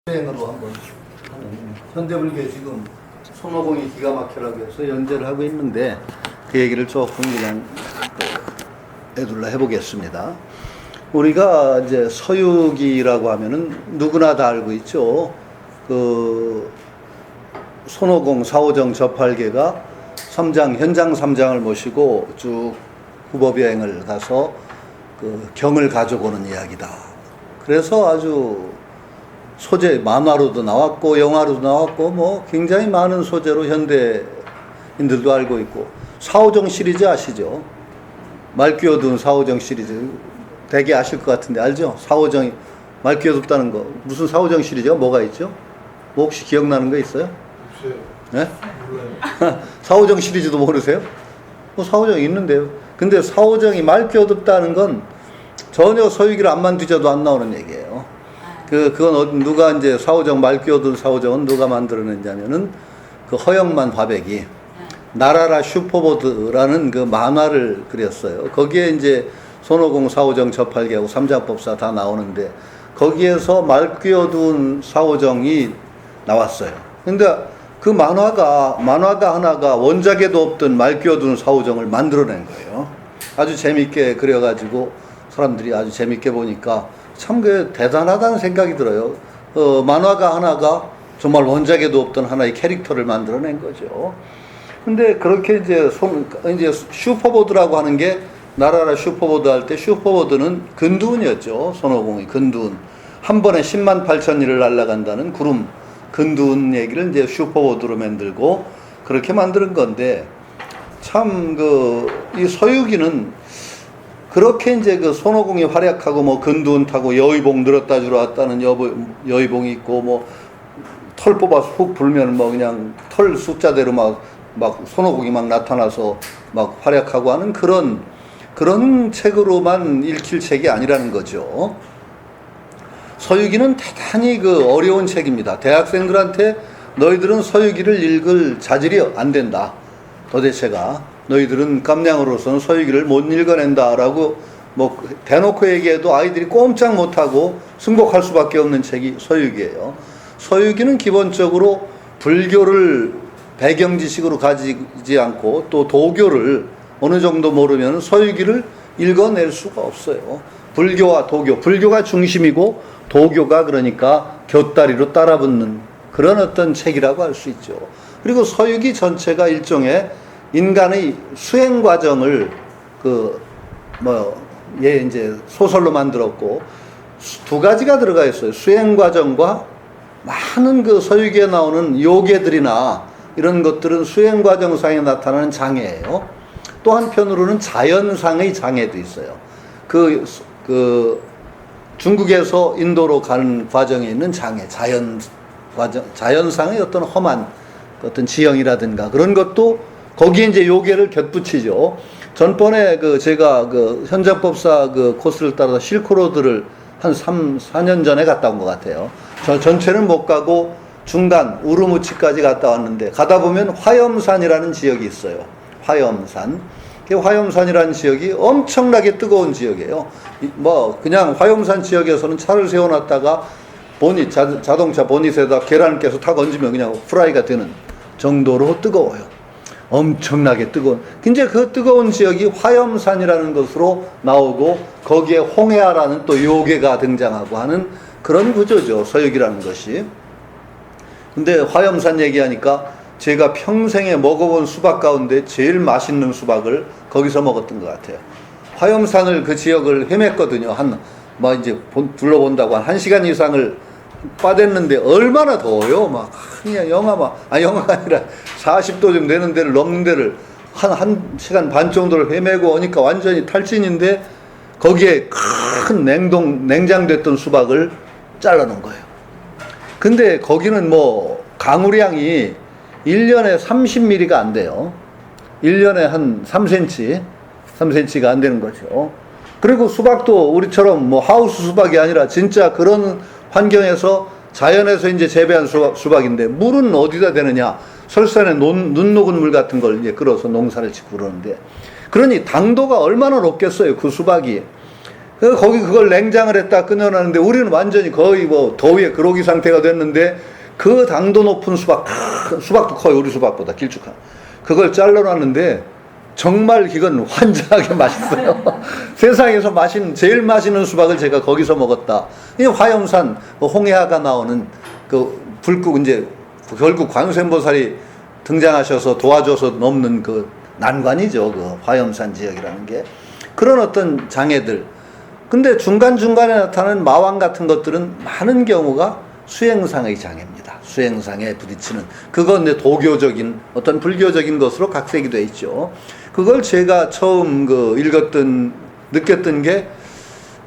여행으로 한번 하는 현대불교에 지금 손오공이 기가 막히라고 해서 연재를 하고 있는데 그 얘기를 조금 그냥 애둘러 해보겠습니다. 우리가 이제 서유기라고 하면은 누구나 다 알고 있죠. 그 손오공 사오정 저팔계가 현장 3장을 모시고 쭉 후법여행을 가서 그 경을 가져오는 이야기다. 그래서 아주 소재 만화로도 나왔고 영화로도 나왔고 뭐 굉장히 많은 소재로 현대인들도 알고 있고, 사오정 시리즈 아시죠? 말 끼어든 사오정 시리즈 되게 아실 것 같은데 알죠? 사오정이 말 끼어뒀다는 거. 무슨 사오정 시리즈가 뭐가 있죠? 뭐 혹시 기억나는 거 있어요? 없어요. 네? 몰라요. 사오정 시리즈도 모르세요? 뭐 사오정 있는데요. 근데 사오정이 말 끼어뒀다는 건 전혀 서유기를 암만 뒤져도 안 나오는 얘기예요. 그건 누가 이제 사오정 말 끼어든 사오정은 누가 만들어냈냐면은 그 허영만 화백이 나라라 슈퍼보드라는 그 만화를 그렸어요. 거기에 이제 손오공 사오정 저팔계하고 삼장법사 다 나오는데 거기에서 말 끼어든 사오정이 나왔어요. 근데 그 만화가 하나가 원작에도 없던 말 끼어든 사오정을 만들어낸 거예요. 아주 재밌게 그려가지고 사람들이 아주 재밌게 보니까 참 그 대단하다는 생각이 들어요. 만화가 하나가 정말 원작에도 없던 하나의 캐릭터를 만들어낸 거죠. 근데 그렇게 이제 슈퍼보드라고 하는 게 나라라 슈퍼보드 할 때 슈퍼보드는 근두운이었죠. 손오공이 근두운. 한 번에 10만 8천 리를 날아간다는 구름 근두운 얘기를 이제 슈퍼보드로 만들고 그렇게 만드는 건데, 참 이 서유기는 그렇게 이제 그 손오공이 활약하고 뭐 근두운 타고 여의봉 늘었다 줄었다는 여의봉이 있고 뭐 털 뽑아서 훅 불면 뭐 그냥 털 숫자대로 막 손오공이 막 나타나서 막 활약하고 하는 그런 책으로만 읽힐 책이 아니라는 거죠. 서유기는 대단히 그 어려운 책입니다. 대학생들한테 너희들은 서유기를 읽을 자질이 안 된다. 도대체가. 너희들은 깜냥으로서는 서유기를 못 읽어낸다라고 뭐 대놓고 얘기해도 아이들이 꼼짝 못하고 승복할 수밖에 없는 책이 서유기예요. 서유기는 기본적으로 불교를 배경 지식으로 가지지 않고 또 도교를 어느 정도 모르면 서유기를 읽어낼 수가 없어요. 불교와 도교, 불교가 중심이고 도교가 그러니까 곁다리로 따라붙는 그런 어떤 책이라고 할 수 있죠. 그리고 서유기 전체가 일종의 인간의 수행 과정을 이제 소설로 만들었고 두 가지가 들어가 있어요. 수행 과정과 많은 그 서유기에 나오는 요괴들이나 이런 것들은 수행 과정상에 나타나는 장애예요. 또 한편으로는 자연상의 장애도 있어요. 중국에서 인도로 가는 과정에 있는 장애, 자연상의 어떤 험한 어떤 지형이라든가 그런 것도 거기에 이제 요괴를 곁붙이죠. 전번에 제가 현장법사 코스를 따라서 실크로드를 한 4년 전에 갔다 온 것 같아요. 전체는 못 가고 중간 우르무치까지 갔다 왔는데 가다 보면 화염산이라는 지역이 있어요. 화염산. 화염산이라는 지역이 엄청나게 뜨거운 지역이에요. 뭐 그냥 화염산 지역에서는 차를 세워놨다가 자동차 보닛에다 계란을 깨서 탁 얹으면 그냥 프라이가 되는 정도로 뜨거워요. 엄청나게 뜨거운. 이제 그 뜨거운 지역이 화염산이라는 것으로 나오고 거기에 홍해아라는 또 요괴가 등장하고 하는 그런 구조죠. 서유기라는 것이. 근데 화염산 얘기하니까 제가 평생에 먹어본 수박 가운데 제일 맛있는 수박을 거기서 먹었던 것 같아요. 화염산을 그 지역을 헤맸거든요. 이제 둘러본다고 한 1시간 이상을 빠댔는데 얼마나 더워요. 그냥 영하가 아니라 40도 좀 되는 데를 넘는 데를 한 시간 반 정도를 헤매고 오니까 완전히 탈진인데 거기에 큰 냉장됐던 수박을 잘라놓은 거예요. 근데 거기는 뭐 강우량이 1년에 30mm가 안 돼요. 1년에 한 3cm가 안 되는 거죠. 그리고 수박도 우리처럼 뭐 하우스 수박이 아니라 진짜 그런 환경에서 자연에서 이제 재배한 수박인데 물은 어디다 대느냐? 설산에 눈 녹은 물 같은 걸 이제 끌어서 농사를 짓고 그러는데, 그러니 당도가 얼마나 높겠어요, 그 수박이. 그래서 거기 그걸 냉장을 했다 끊어놨는데 우리는 완전히 거의 뭐 더위에 그로기 상태가 됐는데 그 당도 높은 수박, 큰 수박도 커요. 우리 수박보다 길쭉한. 그걸 잘라놨는데 정말 이건 환장하게 맛있어요. 세상에서 제일 맛있는 수박을 제가 거기서 먹었다. 이 화염산, 홍해화가 나오는 그 불국 이제 결국 관세음보살이 등장하셔서 도와줘서 넘는 그 난관이죠. 그 화염산 지역이라는 게. 그런 어떤 장애들. 근데 중간중간에 나타나는 마왕 같은 것들은 많은 경우가 수행상의 장애입니다. 수행상에 부딪히는. 그건 이제 도교적인, 어떤 불교적인 것으로 각색이 되어 있죠. 그걸 제가 처음 느꼈던 게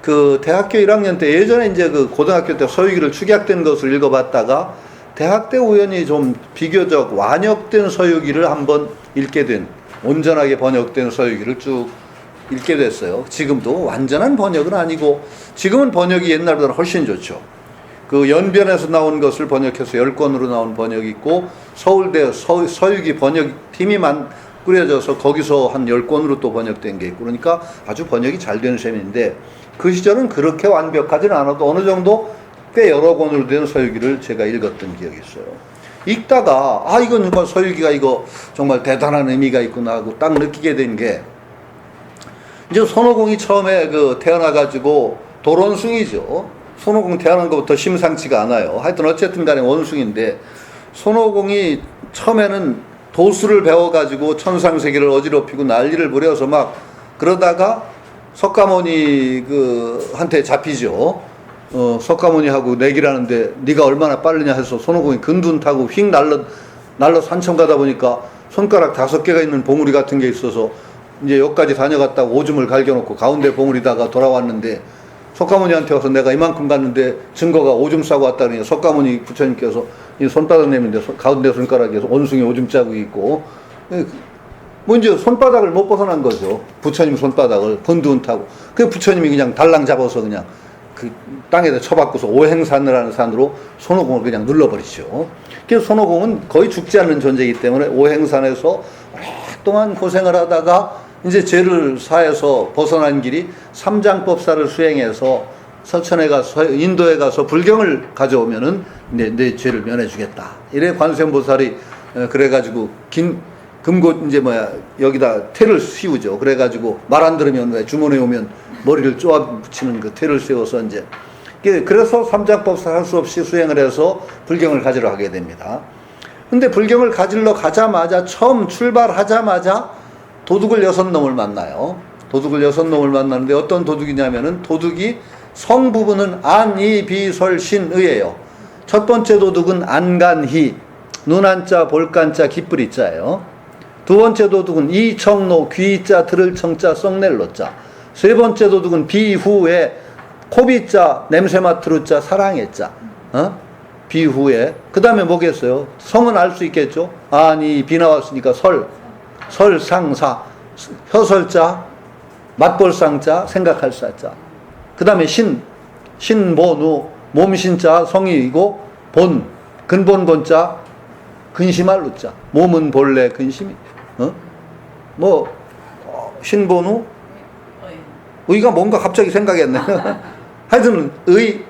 그 대학교 1학년 때 예전에 이제 그 고등학교 때 서유기를 축약된 것을 읽어봤다가 대학 때 우연히 좀 비교적 완역된 서유기를 한번 읽게 된, 온전하게 번역된 서유기를 쭉 읽게 됐어요. 지금도 완전한 번역은 아니고 지금은 번역이 옛날보다 훨씬 좋죠. 그 연변에서 나온 것을 번역해서 10권으로 나온 번역이 있고 서울대 서유기 번역팀이 꾸려져서 거기서 한 10권으로 또 번역된 게 있고 그러니까 아주 번역이 잘 된 셈인데 그 시절은 그렇게 완벽하지는 않아도 어느 정도 꽤 여러 권으로 된 서유기를 제가 읽었던 기억이 있어요. 읽다가 이건 서유기가 이거 정말 대단한 의미가 있구나 하고 딱 느끼게 된 게 이제 손오공이 처음에 태어나가지고 도론숭이죠. 손오공 태어난 것부터 심상치가 않아요. 하여튼 어쨌든 간에 원숭인데 손오공이 처음에는 도수를 배워가지고 천상세계를 어지럽히고 난리를 부려서 막 그러다가 석가모니 한테 잡히죠. 석가모니하고 내기라는데 네가 얼마나 빠르냐 해서 손오공이 근둔 타고 휙 날러 산청 가다 보니까 손가락 5개가 있는 봉우리 같은 게 있어서 이제 여기까지 다녀갔다가 오줌을 갈겨놓고 가운데 봉우리다가 돌아왔는데 석가모니한테 와서 내가 이만큼 갔는데 증거가 오줌 싸고 왔다 그러니 석가모니 부처님께서 이 손바닥 내밀는데 가운데 손가락에 원숭이 오줌 자국이 있고 뭐 이제 손바닥을 못 벗어난 거죠. 부처님 손바닥을 건두운타고 그 부처님이 그냥 달랑 잡아서 그냥 그 땅에다 쳐박고서 오행산이라는 산으로 손오공을 그냥 눌러버리죠. 그래서 손오공은 거의 죽지 않는 존재이기 때문에 오행산에서 오랫동안 고생을 하다가 이제 죄를 사해서 벗어난 길이 삼장법사를 수행해서 서천에 가서 인도에 가서 불경을 가져오면은 내 죄를 면해주겠다. 이래 관세음보살이 그래가지고 금고 여기다 태를 씌우죠. 그래가지고 말 안 들으면 왜 주문에 오면 머리를 쪼아 붙이는 그 태를 세워서 이제 그래서 삼장법사 할 수 없이 수행을 해서 불경을 가지러 가게 됩니다. 근데 불경을 가지러 가자마자 처음 출발하자마자 도둑을 6놈을 만나요. 도둑을 6놈을 만나는데 어떤 도둑이냐면은 도둑이 성 부분은 안이비설신의예요. 첫 번째 도둑은 안간희, 눈한자, 볼간자, 기쁘리자예요. 두 번째 도둑은 이청노, 귀자, 들을청자, 썩낼로자. 세 번째 도둑은 비후에, 코비자, 냄새맡으루자, 사랑해자. 비후에. 그 다음에 뭐겠어요? 성은 알 수 있겠죠? 아니, 비 나왔으니까 설상사, 혀설자, 맛볼상자, 생각할 사자. 그 다음에 신본우, 몸신자, 성이고, 근본본자, 근심할 루자. 몸은 본래 근심이. 신본우? 의가 뭔가 갑자기 생각이 안 나요. 하여튼, 의예요.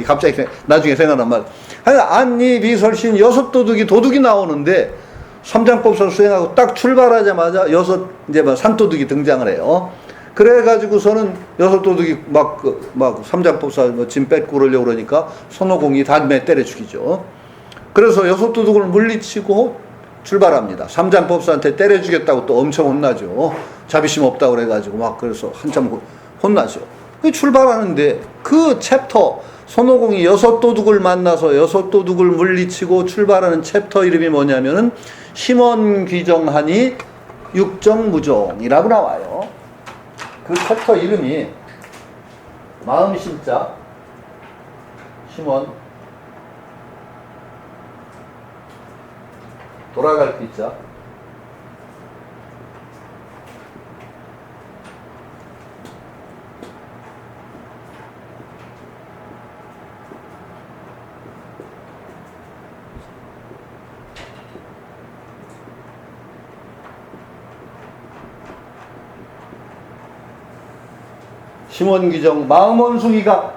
갑자기 나중에 생각난 말. 하여튼, 안니, 비설신, 6도둑이 도둑이 나오는데, 삼장법사 수행하고 딱 출발하자마자 산도둑이 등장을 해요. 그래가지고서는 6도둑이 막 삼장법사 짐 뺏고 그러려고 그러니까 손오공이 담에 때려 죽이죠. 그래서 6도둑을 물리치고 출발합니다. 삼장법사한테 때려 주겠다고 또 엄청 혼나죠. 자비심 없다고 그래가지고 그래서 한참 혼나죠. 출발하는데 그 챕터, 손오공이 6도둑을 만나서 6도둑을 물리치고 출발하는 챕터 이름이 뭐냐면은 심원귀정하니 육정무종이라고 나와요. 그 챕터 이름이 마음심자, 심원, 돌아갈 귀자, 심원귀정 마음원숭이가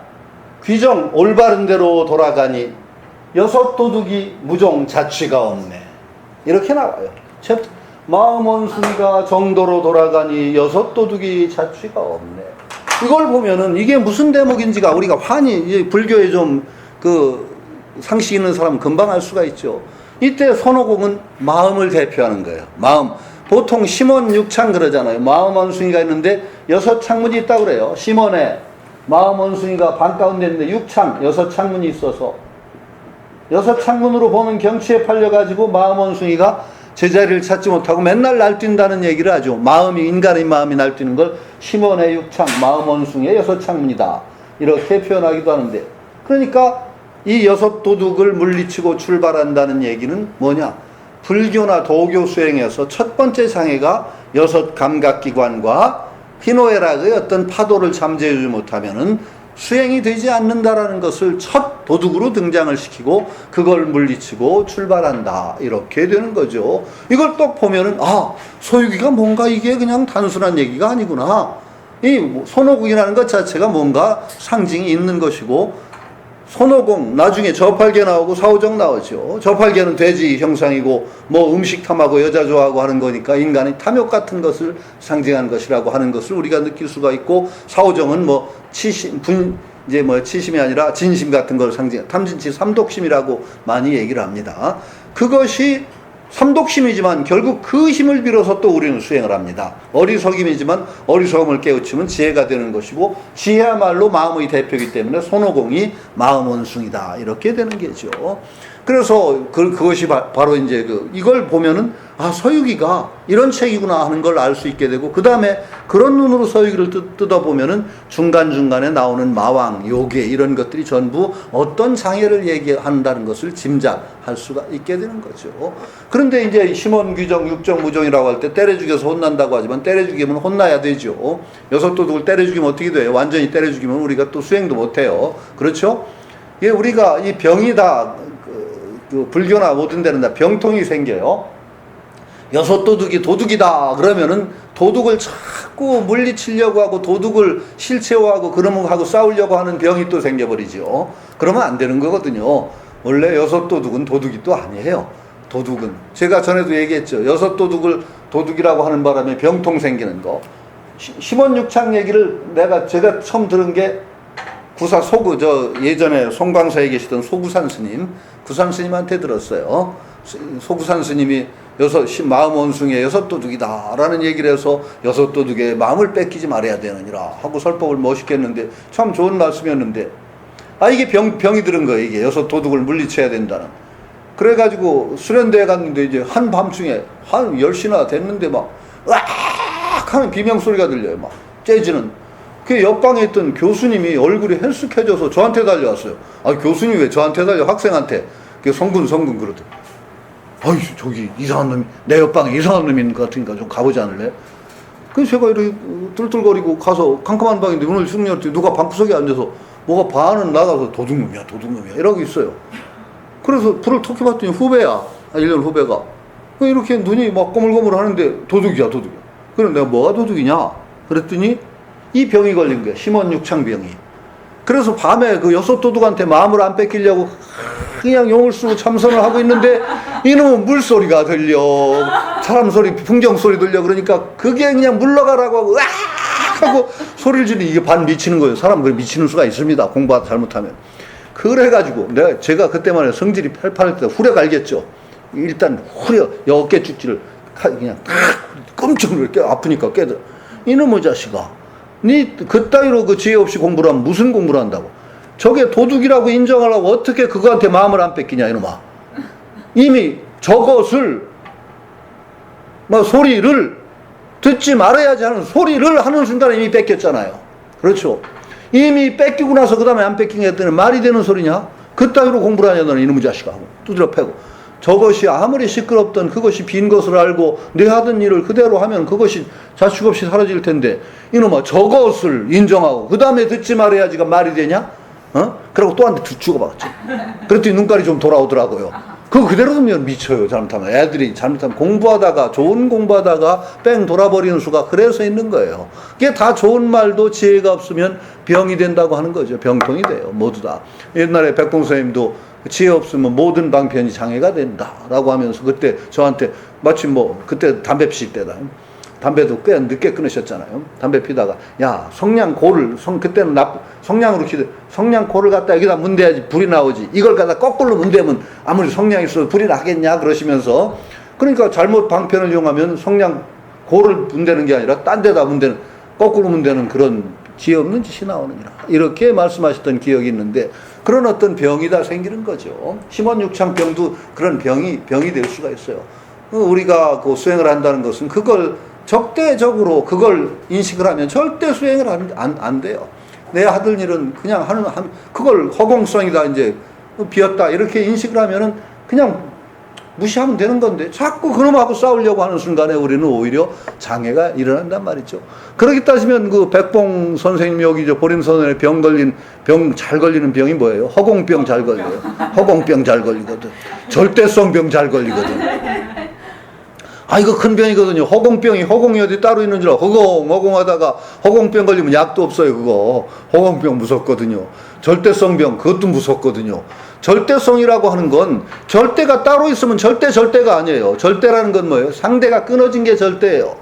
귀정 올바른 대로 돌아가니 여섯 도둑이 무종 자취가 없네. 이렇게 나와요. 마음원숭이가 정도로 돌아가니 여섯 도둑이 자취가 없네. 이걸 보면은 이게 무슨 대목인지가 우리가 환히 이제 불교에 좀 상식 있는 사람은 금방 알 수가 있죠. 이때 손오공은 마음을 대표하는 거예요. 마음. 보통 심원 육창 그러잖아요. 마음원숭이가 있는데 여섯 창문이 있다고 그래요. 심원에 마음원숭이가 방 가운데 있는데 육창, 여섯 창문이 있어서 여섯 창문으로 보는 경치에 팔려가지고 마음원숭이가 제자리를 찾지 못하고 맨날 날뛴다는 얘기를 하죠. 마음이, 인간의 마음이 날뛰는 걸 심원의 육창, 마음원숭이의 여섯 창문이다. 이렇게 표현하기도 하는데, 그러니까 이 여섯 도둑을 물리치고 출발한다는 얘기는 뭐냐? 불교나 도교 수행에서 첫 번째 장애가 여섯 감각기관과 희노애락의 어떤 파도를 잠재우지 못하면은 수행이 되지 않는다라는 것을 첫 도둑으로 등장을 시키고 그걸 물리치고 출발한다. 이렇게 되는 거죠. 이걸 또 보면은 소유기가 뭔가 이게 그냥 단순한 얘기가 아니구나. 이 손오공이라는 것 자체가 뭔가 상징이 있는 것이고, 손오공 나중에 저팔계 나오고 사오정 나오죠. 저팔계는 돼지 형상이고 뭐 음식 탐하고 여자 좋아하고 하는 거니까 인간의 탐욕 같은 것을 상징하는 것이라고 하는 것을 우리가 느낄 수가 있고, 사오정은 뭐 치심이 아니라 진심 같은 걸 상징, 탐진치 삼독심이라고 많이 얘기를 합니다. 그것이 삼독심이지만 결국 그 힘을 빌어서 또 우리는 수행을 합니다. 어리석임이지만 어리석음을 깨우치면 지혜가 되는 것이고, 지혜야말로 마음의 대표이기 때문에 손오공이 마음원숭이다. 이렇게 되는 게죠. 그래서 그것이 바로 이제 이걸 보면은 서유기가 이런 책이구나 하는 걸 알 수 있게 되고, 그 다음에 그런 눈으로 서유기를 뜯어보면은 중간중간에 나오는 마왕, 요괴 이런 것들이 전부 어떤 장애를 얘기한다는 것을 짐작할 수가 있게 되는 거죠. 그런데 이제 심원귀정, 육정무종이라고 할 때 때려 죽여서 혼난다고 하지만 때려 죽이면 혼나야 되죠. 여섯 도둑을 때려 죽이면 어떻게 돼요? 완전히 때려 죽이면 우리가 또 수행도 못해요. 그렇죠? 예, 우리가 이 병이 다 불교나 모든 데는 다 병통이 생겨요. 여섯 도둑이 도둑이다 그러면은 도둑을 자꾸 물리치려고 하고 도둑을 실체화하고 그러면 하고 싸우려고 하는 병이 또 생겨버리죠. 그러면 안 되는 거거든요. 원래 여섯 도둑은 도둑이 또 아니에요. 도둑은 제가 전에도 얘기했죠. 여섯 도둑을 도둑이라고 하는 바람에 병통 생기는 거. 심원육창 얘기를 제가 처음 들은 게 예전에 송광사에 계시던 소구산 스님, 구산 스님한테 들었어요. 소구산 스님이 마음원숭이의 여섯 도둑이다 라는 얘기를 해서 여섯 도둑의 마음을 뺏기지 말아야 되느니라 하고 설법을 멋있게 했는데 참 좋은 말씀이었는데, 이게 병이 들은 거예요. 이게 여섯 도둑을 물리쳐야 된다는. 그래가지고 수련대에 갔는데 이제 한밤중에 한 10시나 됐는데 막 으악 하는 비명소리가 들려요. 막 재즈는. 그 옆방에 있던 교수님이 얼굴이 헬쑥해져서 저한테 달려왔어요. 교수님 왜 저한테 달려? 학생한테. 성군 그러더니, 저기 이상한 놈이, 내 옆방에 이상한 놈이 있는 것 같으니까 좀 가보지 않을래? 그래서 제가 이렇게 뚫뚫거리고 가서 캄캄한 방인데 오늘 승려한테 누가 방구석에 앉아서 뭐가 반은 나가서 도둑놈이야 이러고 있어요. 그래서 불을 톡 켜봤더니 후배야. 1년 후배가. 이렇게 눈이 막 꼬물꼬물 하는데 도둑이야. 그럼 내가 뭐가 도둑이냐? 그랬더니 이 병이 걸린 거야. 심원육창병이. 그래서 밤에 그 여섯 도둑한테 마음을 안 뺏기려고 그냥 용을 쓰고 참선을 하고 있는데 이놈은 물소리가 들려. 사람 소리, 풍경 소리 들려. 그러니까 그게 그냥 물러가라고 하고 으악 하고 소리를 지르니 이게 반 미치는 거예요. 사람 그래 미치는 수가 있습니다. 공부 잘못하면. 그래가지고 제가 그때만 해도 성질이 팔팔할 때 후려 갈겠죠. 일단 어깨 쭉지를 그냥 끔찍 아프니까 깨더라. 이놈의 자식아, 니 그따위로 그 지혜 없이 공부를 하면 무슨 공부를 한다고? 저게 도둑이라고 인정하려고 어떻게 그거한테 마음을 안 뺏기냐 이놈아. 이미 저것을 소리를 듣지 말아야지 하는 소리를 하는 순간에 이미 뺏겼잖아요. 그렇죠? 이미 뺏기고 나서 그 다음에 안 뺏긴 게 했더니 말이 되는 소리냐? 그따위로 공부를 하냐 너는 이놈의 자식아 하고 두드려 패고, 저것이 아무리 시끄럽던 그것이 빈 것을 알고 내 하던 일을 그대로 하면 그것이 자축 없이 사라질 텐데 이놈아 저것을 인정하고 그 다음에 듣지 말아야지가 말이 되냐? 그러고 또 한 대 죽어봤지. 그랬더니 눈깔이 좀 돌아오더라고요. 그거 그대로 두면 미쳐요. 잘못하면 애들이 잘못하면 공부하다가 좋은 공부하다가 뺑 돌아버리는 수가 그래서 있는 거예요. 그게 다 좋은 말도 지혜가 없으면 병이 된다고 하는 거죠. 병통이 돼요. 모두 다. 옛날에 백봉 선생님도 지혜 없으면 모든 방편이 장애가 된다라고 하면서 그때 저한테 마침 뭐 그때 담배 피실 때다. 담배도 꽤 늦게 끊으셨잖아요. 담배 피다가 야 성냥고를 그때는 성냥으로 성냥고를 갖다 여기다 문대야지 불이 나오지. 이걸 갖다 거꾸로 문대면 아무리 성냥이 있어도 불이 나겠냐 그러시면서 그러니까 잘못 방편을 이용하면 성냥고를 문대는 게 아니라 딴 데다 문대는 거꾸로 문대는 그런 지혜 없는 짓이 나오느니라. 이렇게 말씀하셨던 기억이 있는데 그런 어떤 병이 다 생기는 거죠. 심원육창병도 그런 병이 될 수가 있어요. 우리가 그 수행을 한다는 것은 그걸 적대적으로 그걸 인식을 하면 절대 수행을 안 돼요. 내 하던 일은 그냥 그걸 허공성이다, 이제 비었다, 이렇게 인식을 하면은 그냥 무시하면 되는 건데 자꾸 그놈하고 싸우려고 하는 순간에 우리는 오히려 장애가 일어난단 말이죠. 그렇게 따지면 그 백봉 선생님 여기 보림선언에 병 잘 걸리는 병이 뭐예요? 허공병 잘 걸려요. 허공병 잘 걸리거든. 절대성 병 잘 걸리거든. 이거 큰 병이거든요. 허공이 어디 따로 있는 줄 알아. 허공하다가 허공병 걸리면 약도 없어요, 그거. 허공병 무섭거든요. 절대성 병, 그것도 무섭거든요. 절대성이라고 하는 건 절대가 따로 있으면 절대가 아니에요. 절대라는 건 뭐예요? 상대가 끊어진 게 절대예요.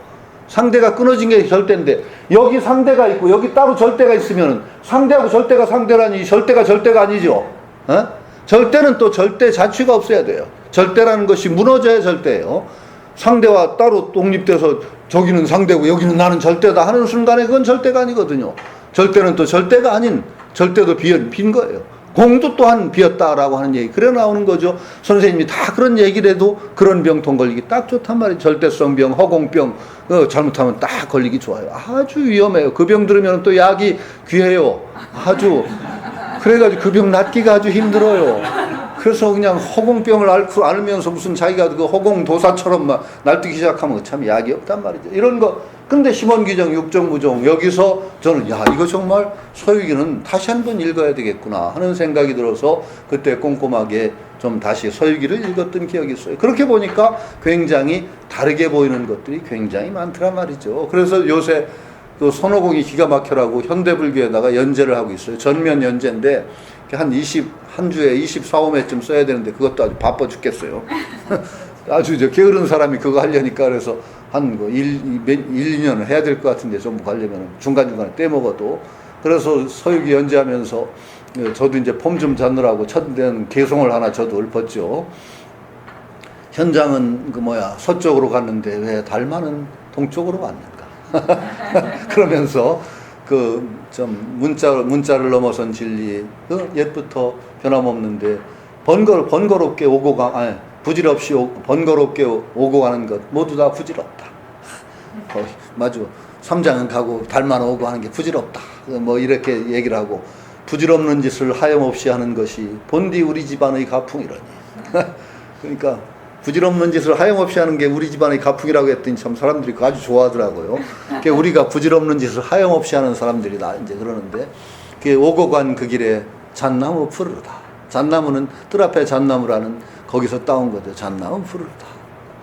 상대가 끊어진 게 절대인데 여기 상대가 있고 여기 따로 절대가 있으면 상대하고 절대가 상대라니 절대가 아니죠. 어? 절대는 또 절대 자취가 없어야 돼요. 절대라는 것이 무너져야 절대예요. 상대와 따로 독립돼서 저기는 상대고 여기는 나는 절대다 하는 순간에 그건 절대가 아니거든요. 절대는 또 절대가 아닌 절대도 빈 거예요. 공도 또한 비었다라고 하는 얘기 그래 나오는 거죠. 선생님이 다 그런 얘기를 해도 그런 병통 걸리기 딱 좋단 말이에요. 절대성병, 허공병 잘못하면 딱 걸리기 좋아요. 아주 위험해요. 그 병 들으면 또 약이 귀해요. 아주 그래가지고 그 병 낫기가 아주 힘들어요. 그래서 그냥 허공병을 앓으면서 무슨 자기가 그 허공도사처럼 막 날뛰기 시작하면 참 약이 없단 말이죠. 이런 거. 근데 심원규정, 육정무종 여기서 저는 이거 정말 서유기는 다시 한번 읽어야 되겠구나 하는 생각이 들어서 그때 꼼꼼하게 좀 다시 서유기를 읽었던 기억이 있어요. 그렇게 보니까 굉장히 다르게 보이는 것들이 굉장히 많더란 말이죠. 그래서 요새 또 손오공이 기가 막혀라고 현대불교에다가 연재를 하고 있어요. 전면 연재인데 한 주에 24~25회쯤 써야 되는데 그것도 아주 바빠 죽겠어요. 아주 게으른 사람이 그거 하려니까 그래서 한 1~2년을 해야 될 것 같은데 좀 가려면 중간중간에 떼먹어도 그래서 서유기 연재하면서 저도 이제 폼 좀 잡느라고 첫대는 개송을 하나 저도 읊었죠. 현장은 서쪽으로 갔는데 왜 달마는 동쪽으로 왔는가? 그러면서 좀 문자를 넘어선 진리 옛부터 변함없는데 번거롭게 오고 부질없이 번거롭게 오고 가는 것 모두 다 부질없다. 마주 삼장은 가고 달만 오고 하는 게 부질없다. 이렇게 얘기를 하고 부질없는 짓을 하염없이 하는 것이 본디 우리 집안의 가풍이라니. 그러니까 부질없는 짓을 하염없이 하는 게 우리 집안의 가풍이라고 했더니 참 사람들이 그거 아주 좋아하더라고요. 우리가 부질없는 짓을 하염없이 하는 사람들이다 이제 그러는데 오고 간 그 길에 잣나무 푸르르다. 잣나무는 뜰 앞에 잣나무라는 거기서 따온 거죠. 잣나무 푸르르다.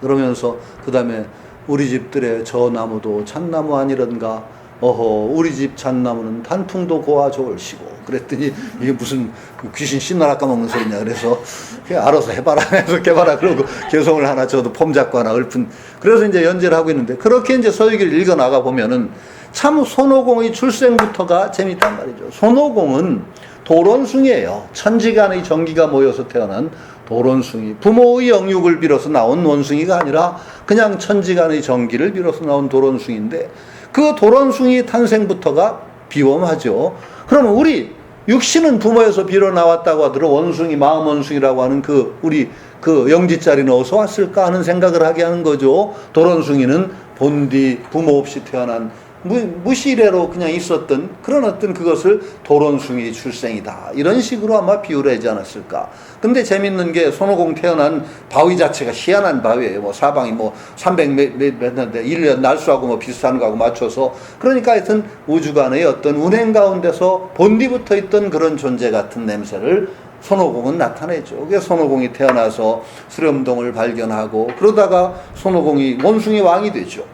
그러면서 그 다음에 우리 집들의 저 나무도 잣나무 아니런가. 우리 집 잣나무는 단풍도 고와 좋을시고. 그랬더니 이게 무슨 귀신 신나라 까먹는 소리냐. 그래서 그냥 알아서 해봐라 해서 해봐라 그러고 개성을 하나 저도 폼 잡고 하나 읊은. 그래서 이제 연재를 하고 있는데 그렇게 이제 서유기를 읽어 나가 보면은 참 손오공의 출생부터가 재밌단 말이죠. 손오공은 도론숭이에요. 천지간의 정기가 모여서 태어난 도론숭이. 부모의 영육을 빌어서 나온 원숭이가 아니라 그냥 천지간의 정기를 빌어서 나온 도론숭이인데 그 도론숭이 탄생부터가 비범하죠. 그러면 우리 육신은 부모에서 빌어 나왔다고 하더라도 원숭이, 마음 원숭이라고 하는 우리 영지자리는 어디서 왔을까 하는 생각을 하게 하는 거죠. 도론숭이는 본디 부모 없이 태어난 무시래로 그냥 있었던 그런 어떤 그것을 도론숭이 출생이다. 이런 식으로 아마 비유를 하지 않았을까. 근데 재밌는 게 손오공 태어난 바위 자체가 희한한 바위예요. 사방이 300m인데 1년 날수하고 비슷한 거하고 맞춰서. 그러니까 하여튼 우주간의 어떤 운행 가운데서 본디부터 있던 그런 존재 같은 냄새를 손오공은 나타내죠. 그게 손오공이 태어나서 수렴동을 발견하고 그러다가 손오공이 원숭이 왕이 되죠.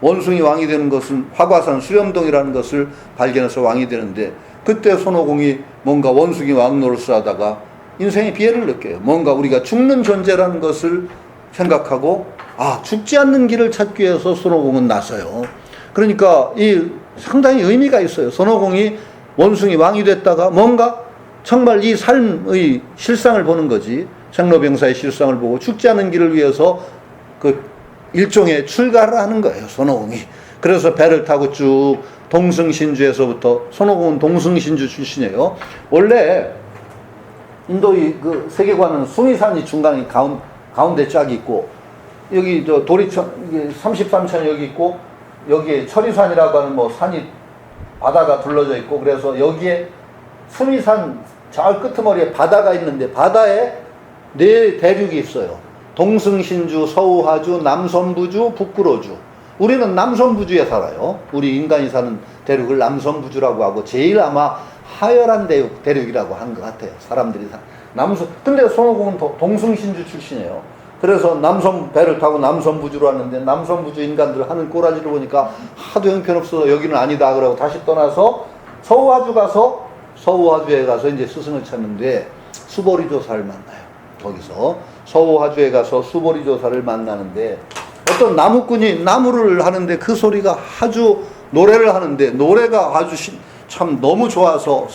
원숭이 왕이 되는 것은 화과산 수렴동이라는 것을 발견해서 왕이 되는데 그때 손오공이 뭔가 원숭이 왕 노릇을 하다가 인생의 비애를 느껴요. 뭔가 우리가 죽는 존재라는 것을 생각하고 죽지 않는 길을 찾기 위해서 손오공은 나서요. 그러니까 이 상당히 의미가 있어요. 손오공이 원숭이 왕이 됐다가 뭔가 정말 이 삶의 실상을 보는 거지. 생로병사의 실상을 보고 죽지 않은 길을 위해서 그 일종의 출가를 하는 거예요. 손오공이. 그래서 배를 타고 쭉 동승신주에서부터 손오공은 동승신주 출신이에요. 원래 인도의 그 세계관은 수미산이 중간에 가운데 쫙 있고 여기 저 도리천 33천 여기 있고 여기에 철이산이라고 하는 뭐 산이 바다가 둘러져 있고 그래서 여기에 수미산 저 끄트머리에 바다가 있는데 바다에 네 대륙이 있어요. 동승신주, 서우하주, 남선부주, 북구로주. 우리는 남선부주에 살아요. 우리 인간이 사는 대륙을 남선부주라고 하고 제일 아마 하열한 대륙이라고 한 것 같아요. 사람들이 근데 손오공은 동승신주 출신이에요. 그래서 배를 타고 남선부주로 왔는데 남선부주 인간들 하는 꼬라지를 보니까 하도 형편없어서 여기는 아니다 그러고 다시 떠나서 서우하주에 가서 이제 스승을 찾는데 수보리조사를 만나요. 거기서 서우하주에 가서 수보리조사를 만나는데 어떤 나무꾼이 나무를 하는데 그 소리가 아주 노래를 하는데 노래가 아주 참 너무 좋아서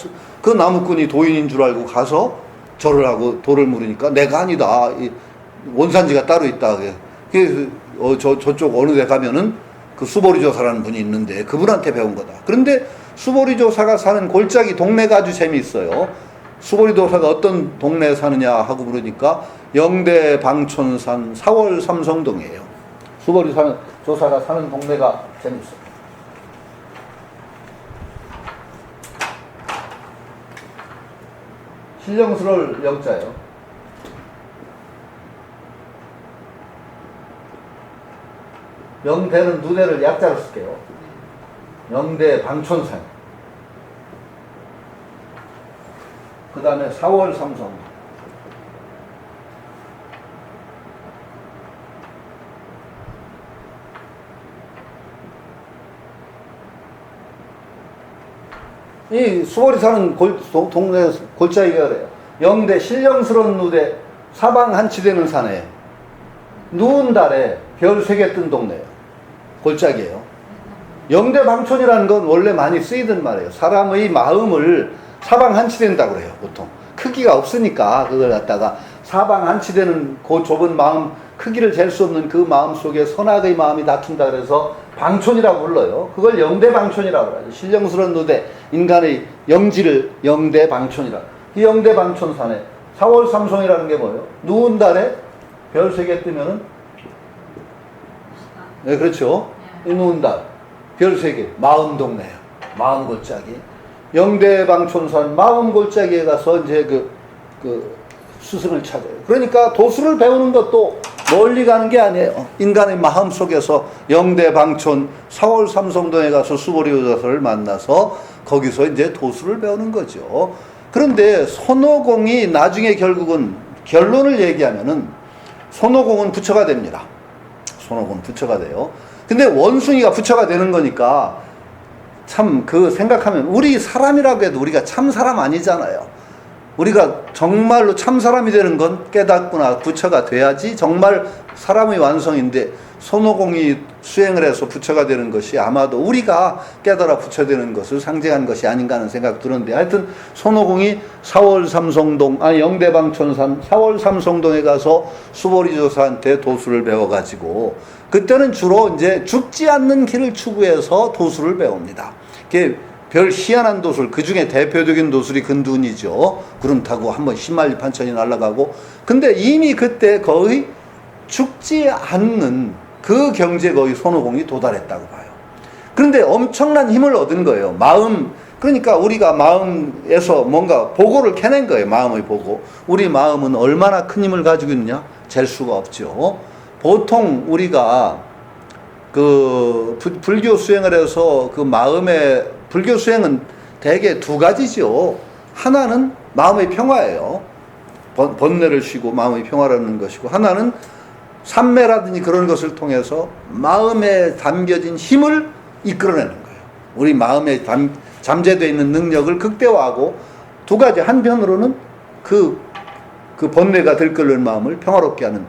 그 나무꾼이 도인인 줄 알고 가서 절을 하고 돌을 물으니까 내가 아니다. 원산지가 따로 있다. 그래서 저쪽 어느 데 가면은 그 수보리조사라는 분이 있는데 그분한테 배운 거다. 그런데 수보리조사가 사는 골짜기 동네가 아주 재미있어요. 수보리조사가 어떤 동네에 사느냐 하고 물으니까 영대 방촌산 4월 삼성동이에요. 수보리조사가 사는 동네가 재미있어요. 신령스러울 영자예요. 영대는 누대를 약자로 쓸게요. 영대 방촌산. 그 다음에 4월 삼성. 이 수월이 사는 동네 골짜기가 그래요. 영대 신령스러운 누대 사방 한치되는 산에 누운 달에 별 3개 뜬 동네예요. 골짜기예요. 영대 방촌이라는 건 원래 많이 쓰이던 말이에요. 사람의 마음을 사방 한치된다고 그래요. 보통 크기가 없으니까 그걸 갖다가 사방 한치되는 그 좁은 마음, 크기를 잴 수 없는 그 마음 속에 선악의 마음이 다툰다 그래서 방촌이라고 불러요. 그걸 영대 방촌이라고 그래요. 신령스러운 누대, 인간의 영지를 영대 방촌이라. 이 영대 방촌산에 4월 삼성이라는 게 뭐예요? 누운 달에 별 3개 뜨면은 네, 그렇죠. 이 누운 달, 별 3개, 마음 동네예요. 마음 골짜기. 영대 방촌산 마음 골짜기에 가서 이제 그 스승을 찾아요. 그러니까 도수를 배우는 것도 멀리 가는 게 아니에요. 인간의 마음 속에서 영대 방촌 4월 삼성동에 가서 수보리조사를 만나서 거기서 이제 도수를 배우는 거죠. 그런데 손오공이 나중에 결국은 결론을 얘기하면은 손오공은 부처가 됩니다. 손오공은 부처가 돼요. 근데 원숭이가 부처가 되는 거니까 참 생각하면 우리 사람이라고 해도 우리가 참 사람 아니잖아요. 우리가 정말로 참 사람이 되는 건 깨닫구나 부처가 돼야지 정말 사람의 완성인데 손오공이 수행을 해서 부처가 되는 것이 아마도 우리가 깨달아 부처 되는 것을 상징한 것이 아닌가 하는 생각 들었는데 하여튼 손오공이 4월 삼성동 영대방촌산 4월 삼성동에 가서 수보리조사한테 도수를 배워가지고 그때는 주로 이제 죽지 않는 길을 추구해서 도수를 배웁니다. 별 희한한 도술, 그 중에 대표적인 도술이 근둔이죠. 구름 타고 한번 10만리 판천이 날아가고. 근데 이미 그때 거의 죽지 않는 그 경지에 거의 손오공이 도달했다고 봐요. 그런데 엄청난 힘을 얻은 거예요. 그러니까 우리가 마음에서 뭔가 보고를 캐낸 거예요. 마음의 보고. 우리 마음은 얼마나 큰 힘을 가지고 있느냐? 잴 수가 없죠. 보통 우리가 불교 수행을 해서 불교 수행은 대개 2가지죠. 하나는 마음의 평화예요. 번뇌를 쉬고 마음의 평화라는 것이고, 하나는 삼매라든지 그런 것을 통해서 마음에 담겨진 힘을 이끌어내는 거예요. 우리 마음에 잠재되어 있는 능력을 극대화하고, 두 가지, 한편으로는 그 번뇌가 들끓는 마음을 평화롭게 하는,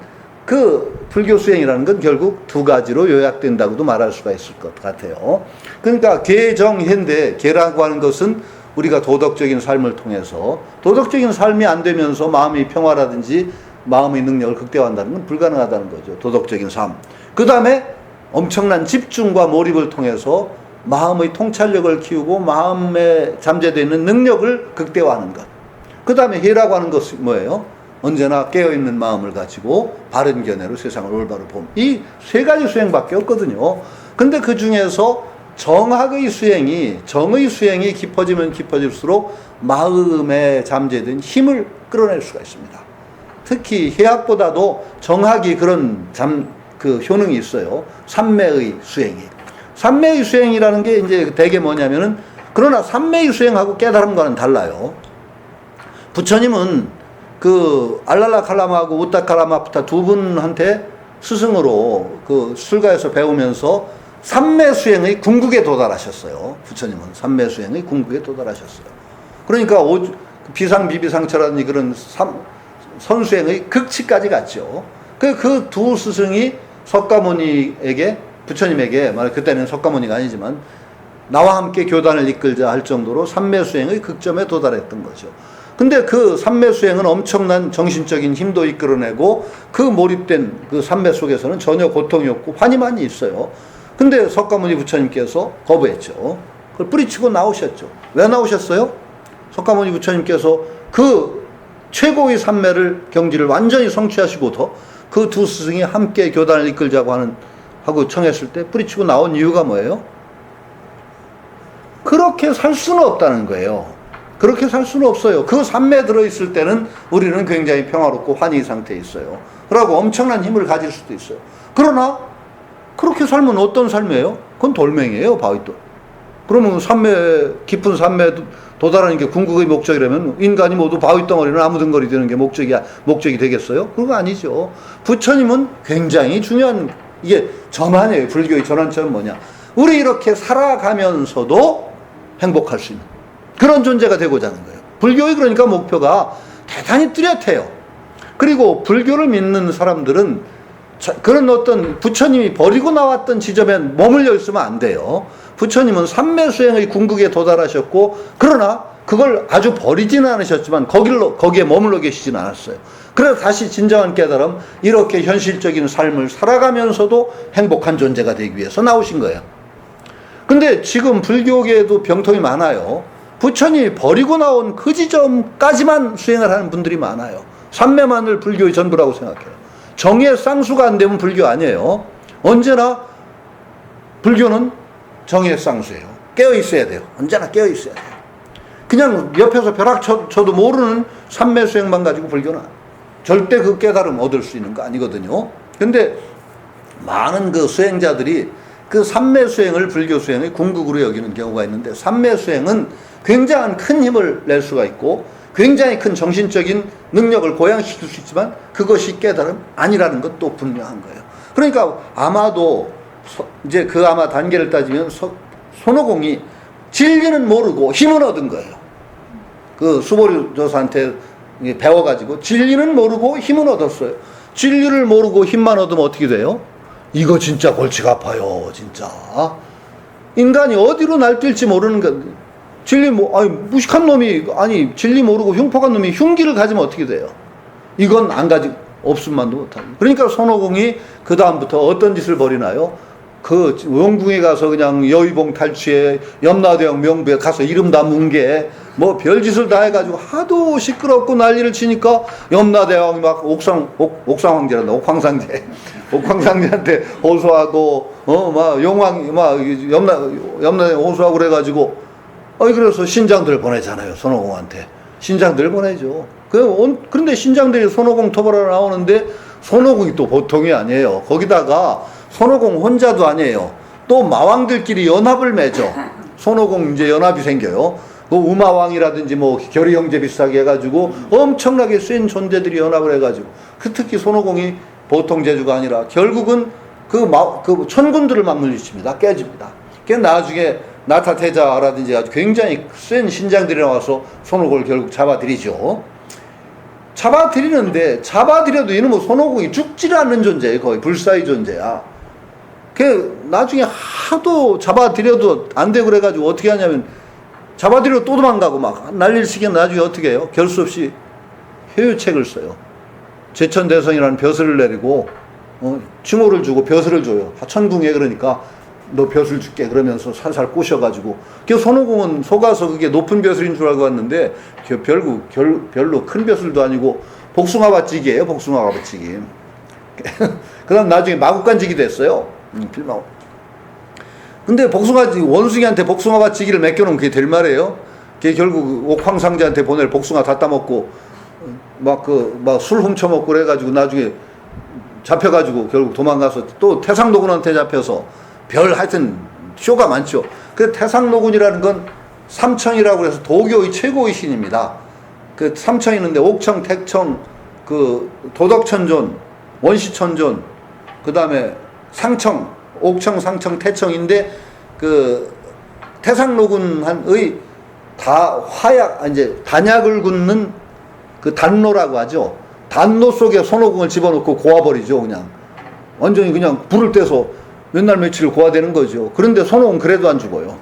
그 불교 수행이라는 건 결국 두 가지로 요약된다고도 말할 수가 있을 것 같아요. 그러니까 계정현대, 계라고 하는 것은 우리가 도덕적인 삶을 통해서, 도덕적인 삶이 안 되면서 마음의 평화라든지 마음의 능력을 극대화한다는 건 불가능하다는 거죠. 도덕적인 삶. 그 다음에 엄청난 집중과 몰입을 통해서 마음의 통찰력을 키우고 마음에 잠재되어 있는 능력을 극대화하는 것. 그 다음에 해라고 하는 것은 뭐예요? 언제나 깨어있는 마음을 가지고 바른 견해로 세상을 올바로 봄. 이 세 가지 수행밖에 없거든요. 근데 그 중에서 정의 수행이 깊어지면 깊어질수록 마음에 잠재된 힘을 끌어낼 수가 있습니다. 특히 해학보다도 정학이 그런 효능이 있어요. 삼매의 수행이. 삼매의 수행이라는 게 이제 대개 뭐냐면은, 그러나 삼매의 수행하고 깨달음과는 달라요. 부처님은 그 알랄라 칼라마하고 우따 칼라마부터 두 분한테 스승으로 그 술가에서 배우면서 삼매 수행의 궁극에 도달하셨어요. 부처님은 삼매 수행의 궁극에 도달하셨어요. 그러니까 비상 비비상처라든지 그런 선수행의 극치까지 갔죠. 그 두 스승이 석가모니에게, 부처님에게, 그때는 석가모니가 아니지만 나와 함께 교단을 이끌자 할 정도로 삼매수행의 극점에 도달했던 거죠. 근데 그 삼매수행은 엄청난 정신적인 힘도 이끌어내고, 그 몰입된 그 삼매 속에서는 전혀 고통이 없고 환희만이 있어요. 근데 석가모니 부처님께서 거부했죠. 그걸 뿌리치고 나오셨죠. 왜 나오셨어요? 석가모니 부처님께서 그 최고의 삼매를, 경지를 완전히 성취하시고도 그 두 스승이 함께 교단을 이끌자고 하고 청했을 때 뿌리치고 나온 이유가 뭐예요? 그렇게 살 수는 없다는 거예요. 그렇게 살 수는 없어요. 그 삼매에 들어있을 때는 우리는 굉장히 평화롭고 환희 상태에 있어요. 그러고 엄청난 힘을 가질 수도 있어요. 그러나 그렇게 살면 어떤 삶이에요? 그건 돌멩이에요, 바위돌. 그러면 깊은 삼매에 도달하는 게 궁극의 목적이라면 인간이 모두 바위덩어리는 아무등거리 되는 게 목적이 되겠어요? 그거 아니죠. 부처님은 굉장히 중요한, 이게 전환이에요. 불교의 전환점은 뭐냐? 우리 이렇게 살아가면서도 행복할 수 있는 그런 존재가 되고자 하는 거예요. 불교의 그러니까 목표가 대단히 뚜렷해요. 그리고 불교를 믿는 사람들은 그런 어떤 부처님이 버리고 나왔던 지점에 머물러 있으면 안 돼요. 부처님은 삼매수행의 궁극에 도달하셨고, 그러나 그걸 아주 버리지는 않으셨지만 거기에 머물러 계시진 않았어요. 그래서 다시 진정한 깨달음, 이렇게 현실적인 삶을 살아가면서도 행복한 존재가 되기 위해서 나오신 거예요. 근데 지금 불교계에도 병통이 많아요. 부처님이 버리고 나온 그 지점까지만 수행을 하는 분들이 많아요. 삼매만을 불교의 전부라고 생각해요. 정의 쌍수가 안 되면 불교 아니에요. 언제나 불교는 정의 쌍수예요. 깨어 있어야 돼요. 언제나 깨어 있어야 돼요. 그냥 옆에서 벼락 쳐도 모르는 삼매 수행만 가지고 불교는 절대 그 깨달음 얻을 수 있는 거 아니거든요. 근데 많은 그 수행자들이 그 삼매 수행을 불교 수행의 궁극으로 여기는 경우가 있는데, 삼매 수행은 굉장한 큰 힘을 낼 수가 있고 굉장히 큰 정신적인 능력을 고양시킬 수 있지만 그것이 깨달음 아니라는 것도 분명한 거예요. 그러니까 아마도 이제 그 아마 단계를 따지면 손오공이 진리는 모르고 힘은 얻은 거예요. 그 수보리 조사한테 배워가지고 진리는 모르고 힘은 얻었어요. 진리를 모르고 힘만 얻으면 어떻게 돼요? 이거 진짜 골치가 아파요. 진짜 인간이 어디로 날뛸지 모르는 것. 무식한 놈이, 진리 모르고 흉폭한 놈이 흉기를 가지면 어떻게 돼요? 이건 안 가지고 없음만도 못하고. 그러니까 손오공이 그 다음부터 어떤 짓을 벌이나요? 그 원궁에 가서 그냥 여의봉 탈취에 염라대왕 명부에 가서 이름 다 뭉개 뭐 별짓을 다 해가지고 하도 시끄럽고 난리를 치니까 염라대왕이 막 옥상황제란다. 옥황상제한테 호소하고 막 용왕 막 염라대왕 호소하고 그래가지고 그래서 신장들 보내잖아요. 손오공한테 신장들 보내죠. 그런데 신장들이 손오공 토벌하러 나오는데 손오공이 또 보통이 아니에요. 거기다가 손오공 혼자도 아니에요. 또 마왕들끼리 연합을 맺어. 손오공 이제 연합이 생겨요. 뭐 우마왕이라든지 뭐 결의 형제 비슷하게 해가지고 엄청나게 센 존재들이 연합을 해가지고 그 특히 손오공이 보통 제주가 아니라 결국은 그 천군들을 막 물리칩니다. 깨집니다. 그 나중에 나타태자라든지 아주 굉장히 센 신장들이 나와서 손오공을 결국 잡아들이죠. 잡아들이는데 잡아들여도 이놈의 손오공이 죽지를 않는 존재예요. 거의 불사의 존재야. 그 나중에 하도 잡아들여도 안 되고 그래가지고 어떻게 하냐면 잡아들여 또 도망가고 막 난리를 치기엔 나중에 어떻게 해요? 결수 없이 회유책을 써요. 제천대성이라는 벼슬을 내리고 징호를 주고 벼슬을 줘요. 천궁에 그러니까 너 벼슬 줄게 그러면서 살살 꼬셔가지고 그 손오공은 속아서 그게 높은 벼슬인 줄 알고 왔는데 결국 별로 큰 벼슬도 아니고 복숭아밭지기예요. 복숭아밭지기. 그 다음 나중에 마국간지기 됐어요. 필마고. 근데 원숭이한테 복숭아밭지기를 맡겨놓으면 그게 될 말이에요. 그게 결국 옥황상제한테 보낼 복숭아 다 따먹고 막 술 훔쳐먹고 그래가지고 나중에 잡혀가지고 결국 도망가서 또 태상노군한테 잡혀서 하여튼 쇼가 많죠. 그 태상노군이라는 건 삼청이라고 해서 도교의 최고의 신입니다. 그 삼청이 있는데 옥청, 택청, 그 도덕천존, 원시천존, 그 다음에 상청, 옥청, 상청, 태청인데 그 태상노군의 이제 단약을 굽는 그 단노라고 하죠. 단노 속에 손오공을 집어넣고 고아버리죠. 그냥 완전히 그냥 불을 떼서 몇 날 며칠 고아되는 거죠. 그런데 손오공 그래도 안 죽어요.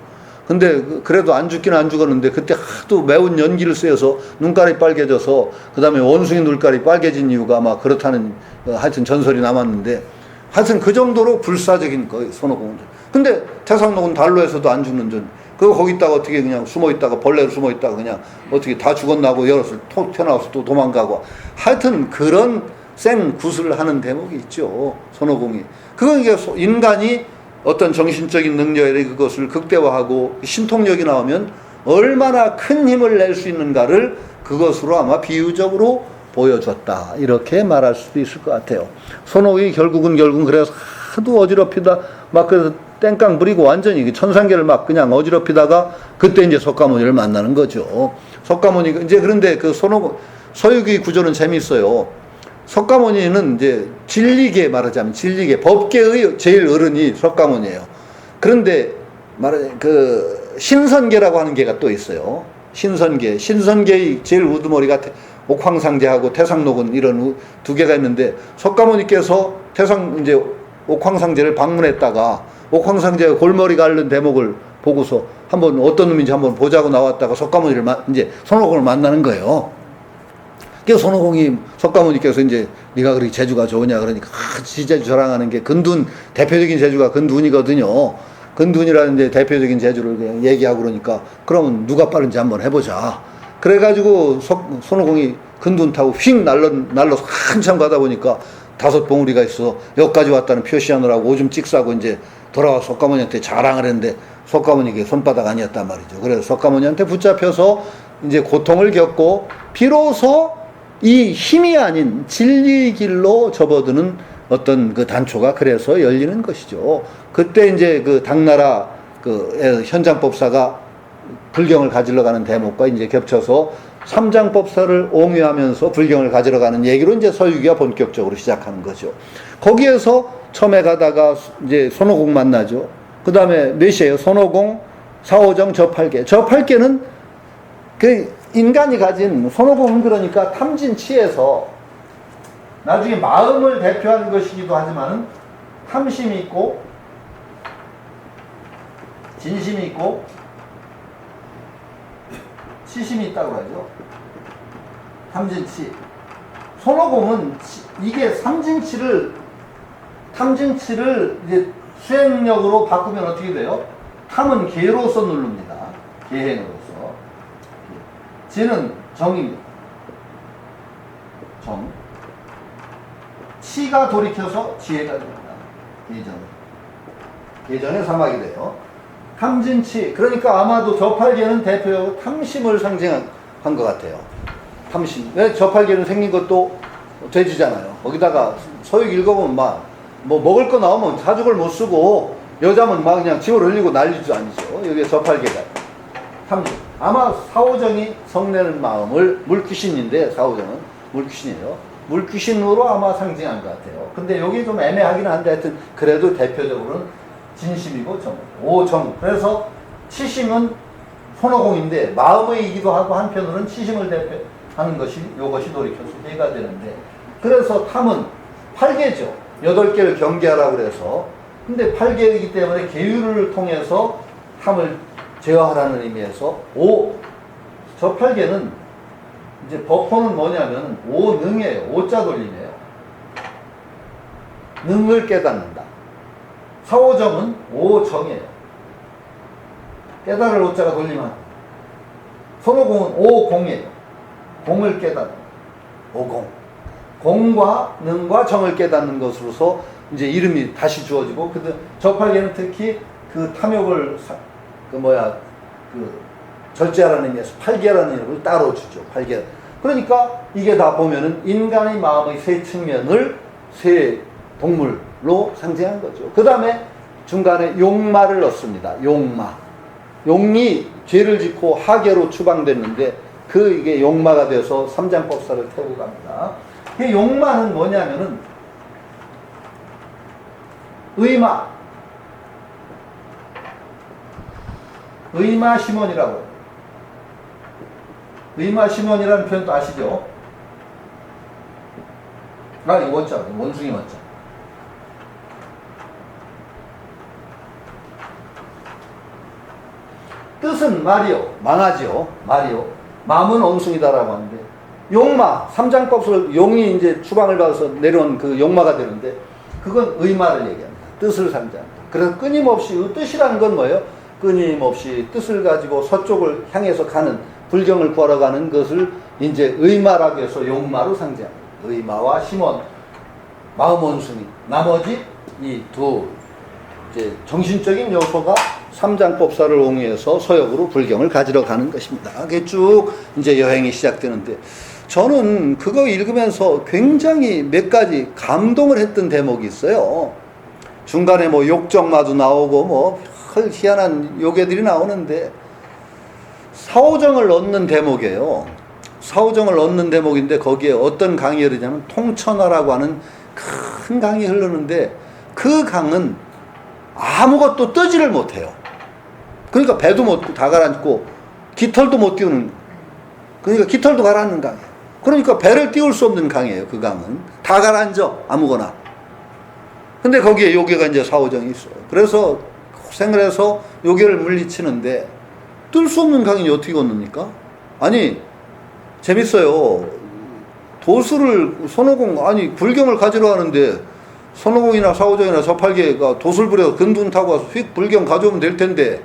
근데 그래도 안 죽기는 안 죽었는데 그때 하도 매운 연기를 쐬어서 눈깔이 빨개져서 그 다음에 원숭이 눈깔이 빨개진 이유가 막 그렇다는 하여튼 전설이 남았는데 하여튼 그 정도로 불사적인 거예요. 손오공은. 근데 태상노군 달로에서도 안 죽는 존. 거기 있다가 어떻게 그냥 숨어 있다가 벌레로 숨어 있다가 그냥 어떻게 다 죽었나고 열어서 튀어나와서 또 도망가고 하여튼 그런 생 구슬을 하는 대목이 있죠. 손오공이. 그건 이게 인간이 어떤 정신적인 능력에 그것을 극대화하고 신통력이 나오면 얼마나 큰 힘을 낼 수 있는가를 그것으로 아마 비유적으로 보여줬다. 이렇게 말할 수도 있을 것 같아요. 손오공이 결국은 그래서 하도 어지럽히다 막 그래서 땡깡 부리고 완전히 천상계를 막 그냥 어지럽히다가 그때 이제 석가모니를 만나는 거죠. 석가모니 이제 그런데 그 서유기 구조는 재미있어요. 석가모니는 이제 진리계 말하자면 진리계 법계의 제일 어른이 석가모니예요. 그런데 그 신선계라고 하는 계가 또 있어요. 신선계의 제일 우두머리가 옥황상제하고 태상노군 이런 두 개가 있는데 석가모니께서 이제 옥황상제를 방문했다가 옥황상제가 골머리가 앓는 대목을 보고서 한번 어떤 놈인지 한번 보자고 나왔다가 석가모니를 이제 손오공을 만나는 거예요. 그래서 석가모니께서 이제 네가 그렇게 재주가 좋으냐 그러니까 지제주 자랑하는 게 근둔 대표적인 재주가 근둔이거든요. 근둔이라는 이제 대표적인 재주를 그냥 얘기하고 그러니까 그러면 누가 빠른지 한번 해보자. 그래가지고 손오공이 근둔 타고 휙 날라서 한참 가다 보니까 5 봉우리가 있어 여기까지 왔다는 표시하느라고 오줌 찍 싸고 이제 돌아와서 석가모니한테 자랑을 했는데 석가모니에게 손바닥 아니었단 말이죠. 그래서 석가모니한테 붙잡혀서 이제 고통을 겪고 비로소 이 힘이 아닌 진리 길로 접어드는 어떤 그 단초가 그래서 열리는 것이죠. 그때 이제 그 당나라 그 현장법사가 불경을 가지러 가는 대목과 이제 겹쳐서 삼장법사를 옹유하면서 불경을 가지러 가는 얘기로 이제 서유기가 본격적으로 시작하는 거죠. 거기에서 처음에 가다가 이제 손오공 만나죠. 그 다음에 넷이에요. 손오공, 사오정, 저팔계. 저팔계는 그 인간이 가진 손오공은 그러니까 탐진치에서 나중에 마음을 대표하는 것이기도 하지만 탐심이 있고 진심이 있고 치심이 있다고 하죠. 탐진치. 손오공은 이게 탐진치를 이제 수행력으로 바꾸면 어떻게 돼요? 탐은 계로서 누릅니다. 계행으로서. 지는 정입니다. 정. 치가 돌이켜서 지혜가 됩니다. 예전의 사막이 돼요. 탐진치. 그러니까 아마도 저팔계는 대표적으로 탐심을 상징한 것 같아요. 탐심. 왜 저팔계는 생긴 것도 돼지잖아요. 거기다가 서유 읽어보면 뭐 먹을 거 나오면 사죽을 못 쓰고 여자면 막 그냥 집을 흘리고 난리도 아니죠. 여기에 저팔계가. 탐심. 아마 사오정이 성내는 마음을, 물귀신인데 사오정은 물귀신이에요. 물귀신으로 아마 상징한 것 같아요. 근데 여기 좀 애매하긴 한데 하여튼 그래도 대표적으로는 진심이고 정, 오정. 그래서 치심은 손오공인데 마음의이기도 하고 한편으로는 치심을 대표하는 것이 요것이 돌이켜서 해가 되는데, 그래서 탐은 8개죠. 8개를 경계하라고 그래서. 근데 8개이기 때문에 계율을 통해서 탐을 제어하라는 의미에서 저 8개는 이제 버퍼는 뭐냐면 오능이에요. 오자 돌림이에요. 능을 깨닫는다. 사오정은 오정이에요. 깨달을 오자가 돌리면. 손오공은 오공이에요. 공을 깨닫는 오공. 공과 능과 정을 깨닫는 것으로서 이제 이름이 다시 주어지고, 저 8개는 특히 그 탐욕을 절제하라는 의미에서 8개라는 이름을 따로 주죠. 8개. 그러니까 이게 다 보면은 인간의 마음의 세 측면을 세 동물로 상징한 거죠. 그 다음에 중간에 용마를 넣습니다. 용마. 용이 죄를 짓고 하계로 추방됐는데 이게 용마가 돼서 삼장법사를 태우고 갑니다. 이 용마는 뭐냐면은 의마심원이라고. 의마심원이라는 표현도 아시죠? 이 원자, 원숭이 원자. 뜻은 말이요, 망하지요, 말이요. 마음은 원숭이다라고 하는데, 용마, 삼장법을 용이 이제 추방을 받아서 내려온 그 용마가 되는데, 그건 의마를 얘기합니다. 뜻을 상징합니다. 그래서 끊임없이, 뜻이라는 건 뭐예요? 끊임없이 뜻을 가지고 서쪽을 향해서 가는, 불경을 구하러 가는 것을 이제 의마라고 해서 용마로 상징합니다. 의마와 심원, 마음 원숭이. 나머지 이 이제 정신적인 요소가 삼장법사를 옹유해서 서역으로 불경을 가지러 가는 것입니다. 그게 쭉 이제 여행이 시작되는데, 저는 그거 읽으면서 굉장히 몇 가지 감동을 했던 대목이 있어요. 중간에 욕정마도 나오고 희한한 요괴들이 나오는데, 사오정을 얻는 대목이에요. 사오정을 얻는 대목인데, 거기에 어떤 강이 흐르냐면 통천하라고 하는 큰 강이 흐르는데, 그 강은 아무것도 뜨지를 못해요. 그러니까 배도 못 다 가라앉고 깃털도 못 띄우는, 그러니까 깃털도 가라앉는 강이에요. 그러니까 배를 띄울 수 없는 강이에요. 그 강은 다 가라앉아, 아무거나. 근데 거기에 요괴가 이제 사오정이 있어요. 그래서 고생을 해서 요괴를 물리치는데, 뜰 수 없는 강이 어떻게 건넙니까? 아니, 재밌어요. 손오공, 불경을 가지러 하는데, 손오공이나 사오정이나 저 8개가 도술 부려서 근둔 타고 와서 휙 불경 가져오면 될 텐데,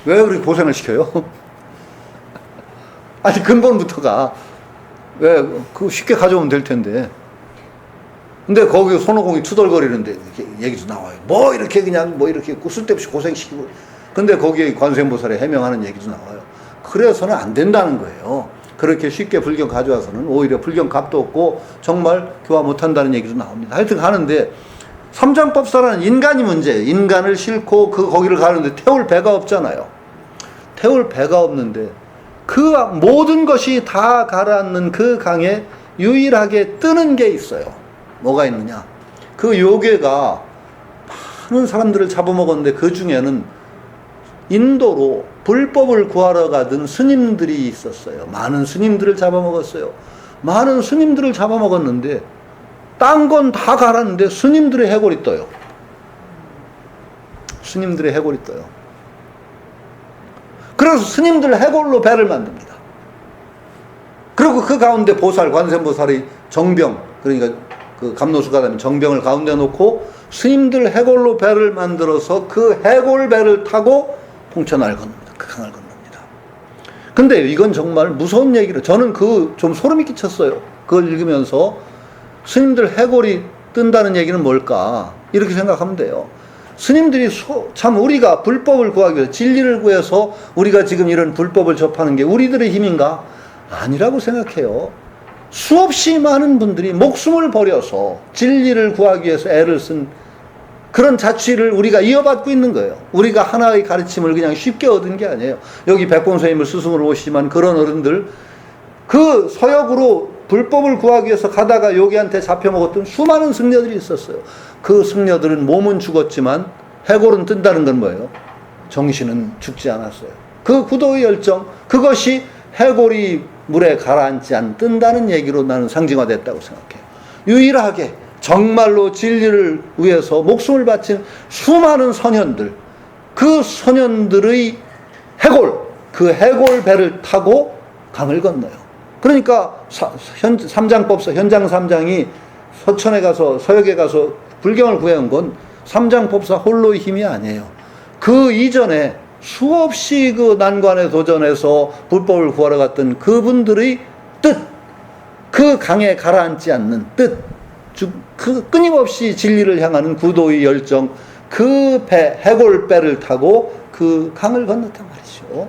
왜 그렇게 고생을 시켜요? 아니, 근본부터가, 왜, 쉽게 가져오면 될 텐데. 근데 거기 손오공이 투덜거리는데, 이렇게 얘기도 나와요. 이렇게 이렇게 쓸데없이 고생시키고. 근데 거기에 관세음보살이 해명하는 얘기도 나와요. 그래서는 안 된다는 거예요. 그렇게 쉽게 불경 가져와서는 오히려 불경 값도 없고 정말 교화 못한다는 얘기도 나옵니다. 하여튼 가는데, 삼장법사라는 인간이 문제예요. 인간을 싣고 거기를 가는데 태울 배가 없잖아요. 태울 배가 없는데 그 모든 것이 다 가라앉는 그 강에 유일하게 뜨는 게 있어요. 뭐가 있느냐? 그 요괴가 많은 사람들을 잡아먹었는데, 그 중에는 인도로 불법을 구하러 가던 스님들이 있었어요. 많은 스님들을 잡아먹었어요. 많은 스님들을 잡아먹었는데 딴 건 다 가라앉는데 스님들의 해골이 떠요. 스님들의 해골이 떠요. 그래서 스님들 해골로 배를 만듭니다. 그리고 그 가운데 보살, 관세음보살의 정병, 그러니까 그 감노수가 되면 정병을 가운데 놓고 스님들 해골로 배를 만들어서 그 해골 배를 타고 홍천을 건넙니다. 그 강을 건넙니다. 근데 이건 정말 무서운 얘기를, 저는 좀 소름이 끼쳤어요. 그걸 읽으면서 스님들 해골이 뜬다는 얘기는 뭘까? 이렇게 생각하면 돼요. 스님들이 참 우리가 불법을 구하기 위해서, 진리를 구해서 우리가 지금 이런 불법을 접하는 게 우리들의 힘인가? 아니라고 생각해요. 수없이 많은 분들이 목숨을 버려서 진리를 구하기 위해서 애를 쓴 그런 자취를 우리가 이어받고 있는 거예요. 우리가 하나의 가르침을 그냥 쉽게 얻은 게 아니에요. 여기 백범 선생님을 스승으로 모시지만 그런 어른들, 그 서역으로 불법을 구하기 위해서 가다가 요기한테 잡혀먹었던 수많은 승려들이 있었어요. 그 승려들은 몸은 죽었지만 해골은 뜬다는 건 뭐예요? 정신은 죽지 않았어요. 그 구도의 열정, 그것이 해골이 물에 가라앉지 않는다는 얘기로 나는 상징화됐다고 생각해요. 유일하게 정말로 진리를 위해서 목숨을 바친 수많은 선현들, 그 선현들의 해골, 그 해골 배를 타고 강을 건너요. 그러니까 삼장법사 현장 삼장이 서천에 가서, 서역에 가서 불경을 구해온 건 삼장법사 홀로의 힘이 아니에요. 그 이전에 수없이 그 난관에 도전해서 불법을 구하러 갔던 그분들의 뜻, 그 강에 가라앉지 않는 뜻, 그 끊임없이 진리를 향하는 구도의 열정, 그 배, 해골배를 타고 그 강을 건넜단 말이죠.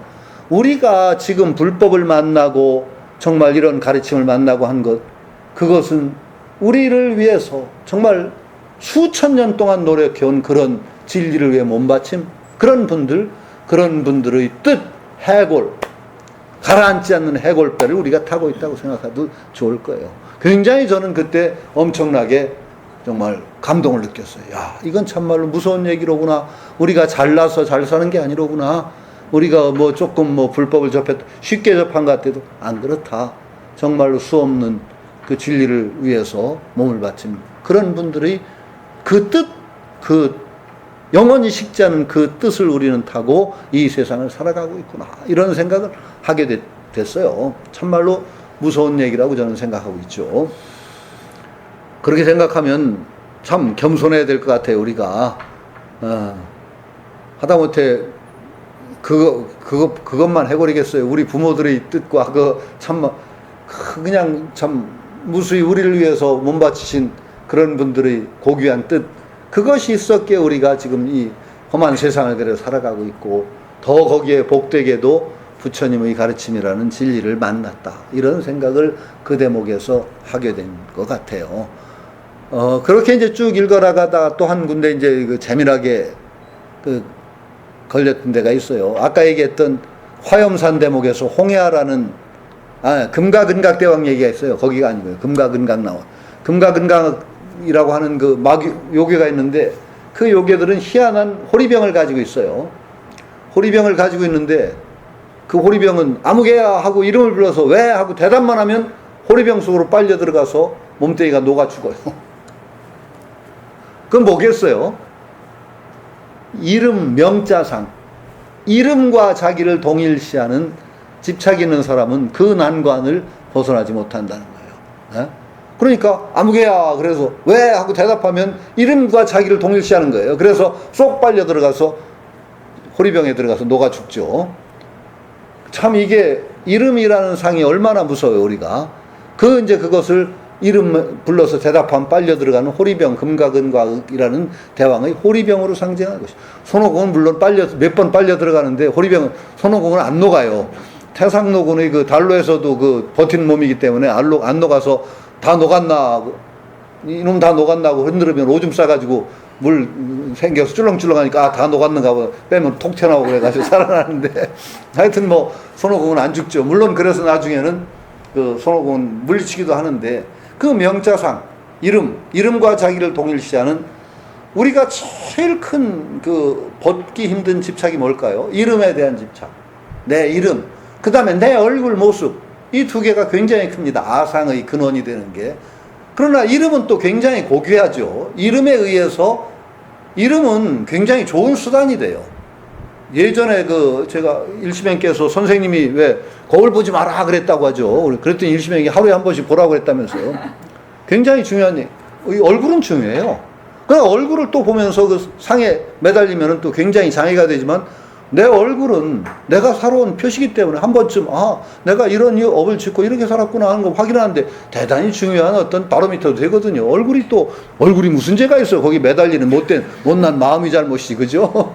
우리가 지금 불법을 만나고 정말 이런 가르침을 만나고 한 것, 그것은 우리를 위해서 정말 수천 년 동안 노력해온 그런 진리를 위해 몸바침, 그런 분들의 뜻, 해골, 가라앉지 않는 해골배를 우리가 타고 있다고 생각해도 좋을 거예요. 굉장히 저는 그때 엄청나게 정말 감동을 느꼈어요. 야, 이건 참말로 무서운 얘기로구나. 우리가 잘나서 잘 사는 게 아니로구나. 우리가 뭐 조금 뭐 불법을 쉽게 접한 것 같아도 안 그렇다. 정말로 수없는 그 진리를 위해서 몸을 바친 그런 분들의 그 뜻, 그 영원히 식지 않은 그 뜻을 우리는 타고 이 세상을 살아가고 있구나. 이런 생각을 하게 됐어요. 참말로 무서운 얘기라고 저는 생각하고 있죠. 그렇게 생각하면 참 겸손해야 될 것 같아요, 우리가. 하다못해 그것만 해버리겠어요. 우리 부모들의 뜻과 그냥 참 무수히 우리를 위해서 몸바치신 그런 분들의 고귀한 뜻, 그것이 있었기에 우리가 지금 이 험한 세상을 그래 살아가고 있고, 더 거기에 복되게도 부처님의 가르침이라는 진리를 만났다. 이런 생각을 그 대목에서 하게 된 것 같아요. 그렇게 이제 쭉 읽어나가다가 또 한 군데 이제 그 재미나게 걸렸던 데가 있어요. 아까 얘기했던 화염산 대목에서 홍해아라는, 금가근각 대왕 얘기가 있어요. 거기가 아니고요. 금가근각 나와. 금가근각이라고 하는 그 요괴가 있는데, 그 요괴들은 희한한 호리병을 가지고 있어요. 호리병을 가지고 있는데, 그 호리병은 아무개야 하고 이름을 불러서 왜 하고 대답만 하면 호리병 속으로 빨려 들어가서 몸뚱이가 녹아 죽어요. 그건 뭐겠어요? 이름, 명자상. 이름과 자기를 동일시하는 집착이 있는 사람은 그 난관을 벗어나지 못한다는 거예요. 그러니까 아무개야 그래서 왜 하고 대답하면 이름과 자기를 동일시하는 거예요. 그래서 쏙 빨려 들어가서 호리병에 들어가서 녹아 죽죠. 참 이게 이름이라는 상이 얼마나 무서워요, 우리가. 이제 그것을 이름 불러서 대답하면 빨려 들어가는 호리병, 금가근각이라는 대왕의 호리병으로 상징하는 것이죠. 손오공은 물론 몇 번 빨려 들어가는데 손오공은 안 녹아요. 태상노군의 그 달로에서도 그 버틴 몸이기 때문에 안 녹아서 다 녹았나, 이놈 다 녹았나 하고 흔들으면 오줌 싸가지고 물 생겨서 쭈렁쭈렁하니까 다 녹았는가 보다 빼면 톡 튀어나오고 그래가지고 살아나는데, 하여튼 뭐 손오공은 안 죽죠. 물론 그래서 나중에는 그 손오공은 물리치기도 하는데, 그 명자상, 이름과 자기를 동일시하는, 우리가 제일 큰 그 벗기 힘든 집착이 뭘까요? 이름에 대한 집착. 내 이름, 그 다음에 내 얼굴 모습, 이 두 개가 굉장히 큽니다. 아상의 근원이 되는 게. 그러나 이름은 또 굉장히 고귀하죠. 이름은 굉장히 좋은 수단이 돼요. 예전에 제가 일시맹께서 선생님이 왜 거울 보지 마라 그랬다고 하죠. 그랬더니 일시맹이 하루에 한 번씩 보라고 그랬다면서요. 굉장히 중요한 얘기. 얼굴은 중요해요. 그러나 얼굴을 또 보면서 그 상에 매달리면 또 굉장히 장애가 되지만, 내 얼굴은 내가 살아온 표시기 때문에 한 번쯤 내가 이런 업을 짓고 이렇게 살았구나 하는 거 확인하는데 대단히 중요한 어떤 바로미터도 되거든요. 얼굴이 무슨 죄가 있어. 거기 매달리는 못난 마음이 잘못이지, 그죠?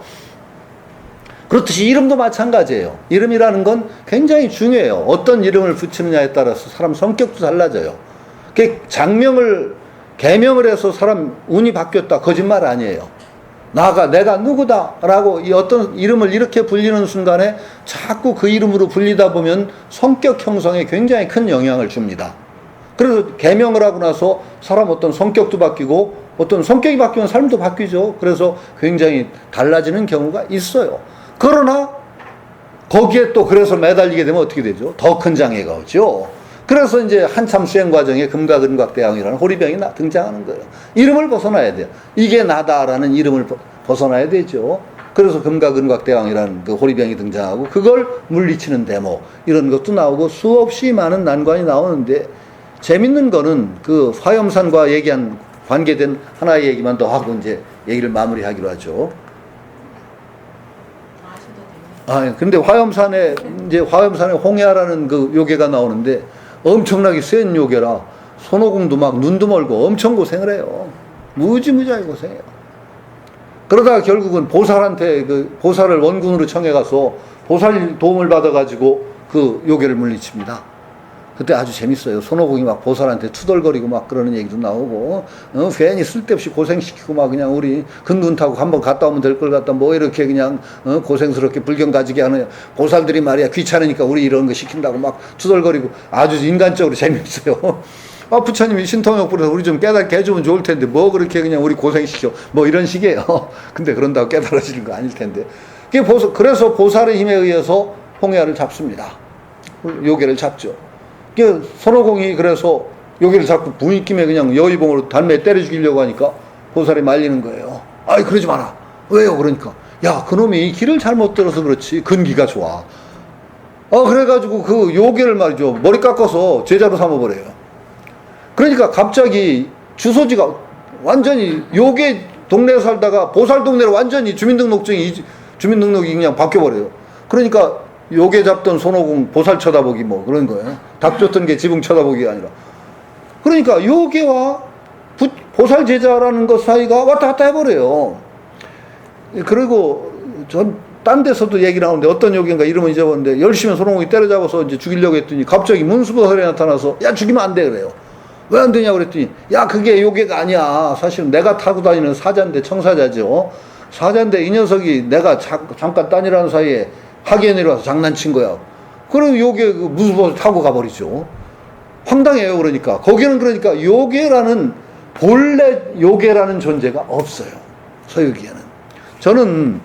그렇듯이 이름도 마찬가지예요. 이름이라는 건 굉장히 중요해요. 어떤 이름을 붙이느냐에 따라서 사람 성격도 달라져요. 개명을 해서 사람 운이 바뀌었다, 거짓말 아니에요. 내가 누구다라고 이 어떤 이름을 이렇게 불리는 순간에 자꾸 그 이름으로 불리다 보면 성격 형성에 굉장히 큰 영향을 줍니다. 그래서 계명을 하고 나서 사람 어떤 성격도 바뀌고 어떤 성격이 바뀌면 삶도 바뀌죠. 그래서 굉장히 달라지는 경우가 있어요. 그러나 거기에 또 그래서 매달리게 되면 어떻게 되죠? 더 큰 장애가 오죠. 그래서 이제 한참 수행 과정에 금각은각대왕이라는 호리병이 등장하는 거예요. 이름을 벗어나야 돼요. 이게 나다라는 이름을 벗어나야 되죠. 그래서 금각은각대왕이라는 그 호리병이 등장하고 그걸 물리치는 대목 이런 것도 나오고 수없이 많은 난관이 나오는데 재밌는 거는 그 화엄산과 얘기한 관계된 하나의 얘기만 더 하고 이제 얘기를 마무리하기로 하죠. 근데 화엄산에 홍야라는 그 요괴가 나오는데 엄청나게 센 요괴라 손오공도 막 눈도 멀고 엄청 고생을 해요. 무지무지하게 고생해요. 그러다가 결국은 보살한테 보살을 원군으로 청해가서 보살 도움을 받아가지고 그 요괴를 물리칩니다. 그때 아주 재밌어요. 손오공이 막 보살한테 투덜거리고 막 그러는 얘기도 나오고, 괜히 쓸데없이 고생시키고 막 그냥 우리 근둔 타고 한번 갔다 오면 될 걸 갖다 뭐 이렇게 그냥, 고생스럽게 불경 가지게 하는 보살들이 말이야 귀찮으니까 우리 이런 거 시킨다고 막 투덜거리고 아주 인간적으로 재밌어요. 부처님이 신통역부에서 우리 좀 깨닫게 해주면 좋을 텐데 뭐 그렇게 그냥 우리 고생시켜. 뭐 이런 식이에요. 근데 그런다고 깨달아지는 거 아닐 텐데. 그래서 보살의 힘에 의해서 홍야를 잡습니다. 요괴를 잡죠. 손오공이 그래서 여기를 자꾸 부익김에 그냥 여의봉으로 달매에 때려 죽이려고 하니까 보살이 말리는 거예요. 그러지 마라. 왜요? 그러니까 야, 그놈이 길을 잘못 들어서 그렇지 근기가 좋아. 그래가지고 그 요괴를 말이죠 머리 깎아서 제자로 삼아버려요. 그러니까 갑자기 주소지가 완전히 요괴 동네에 살다가 보살 동네로 완전히 주민등록이 그냥 바뀌어버려요. 그러니까 요괴 잡던 손오공 보살 쳐다보기 뭐 그런 거예요. 닭 줬던 게 지붕 쳐다보기가 아니라. 그러니까 요괴와 보살 제자라는 것 사이가 왔다 갔다 해버려요. 그리고 전 딴 데서도 얘기 나오는데 어떤 요괴인가 이름은 잊어버렸는데 열심히 손오공이 때려잡아서 이제 죽이려고 했더니 갑자기 문수보살이 나타나서 야 죽이면 안 돼 그래요. 왜 안 되냐고 그랬더니 야 그게 요괴가 아니야. 사실은 내가 타고 다니는 사자인데 청사자죠. 사자인데 이 녀석이 내가 잠깐 딴이라는 사이에 하기에 내려와서 장난친 거야. 그럼 요괴 무수보살 타고 가버리죠. 황당해요. 그러니까 거기는 그러니까 요괴라는 본래 요괴라는 존재가 없어요. 서유기에는. 저는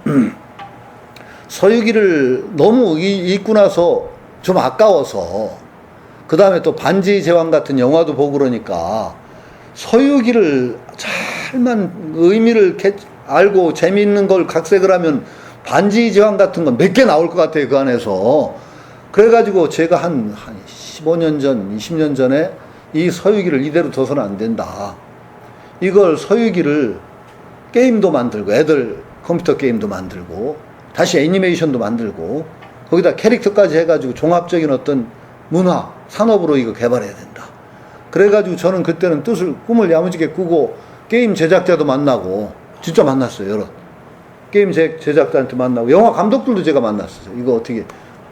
서유기를 너무 읽고 나서 좀 아까워서 그 다음에 또 반지의 제왕 같은 영화도 보고 그러니까 서유기를 잘만 의미를 알고 재미있는 걸 각색을 하면 반지의 제왕 같은 건 몇 개 나올 것 같아요. 그 안에서. 그래가지고 제가 한 15년 전, 20년 전에 이 서유기를 이대로 둬서는 안 된다. 이걸 서유기를 게임도 만들고 애들 컴퓨터 게임도 만들고 다시 애니메이션도 만들고 거기다 캐릭터까지 해가지고 종합적인 어떤 문화, 산업으로 이거 개발해야 된다. 그래가지고 저는 그때는 꿈을 야무지게 꾸고 게임 제작자도 만나고 진짜 만났어요. 여러 게임 제작자한테 만나고 영화 감독들도 제가 만났어요. 이거 어떻게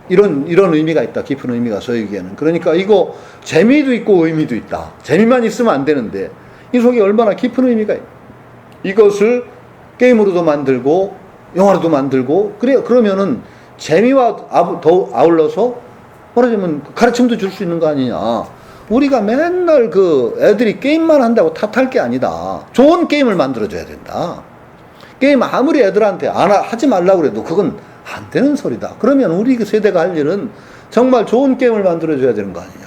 이런 의미가 있다. 깊은 의미가 서유기에는. 그러니까 이거 재미도 있고 의미도 있다. 재미만 있으면 안 되는데 이 속에 얼마나 깊은 의미가 있다. 이것을 게임으로도 만들고 영화로도 만들고 그러면은 재미와 더 아울러서 말하자면 가르침도 줄 수 있는 거 아니냐. 우리가 맨날 그 애들이 게임만 한다고 탓할 게 아니다. 좋은 게임을 만들어줘야 된다. 게임 아무리 애들한테 하지 말라고 그래도 그건 안 되는 소리다. 그러면 우리 세대가 할 일은 정말 좋은 게임을 만들어줘야 되는 거 아니냐.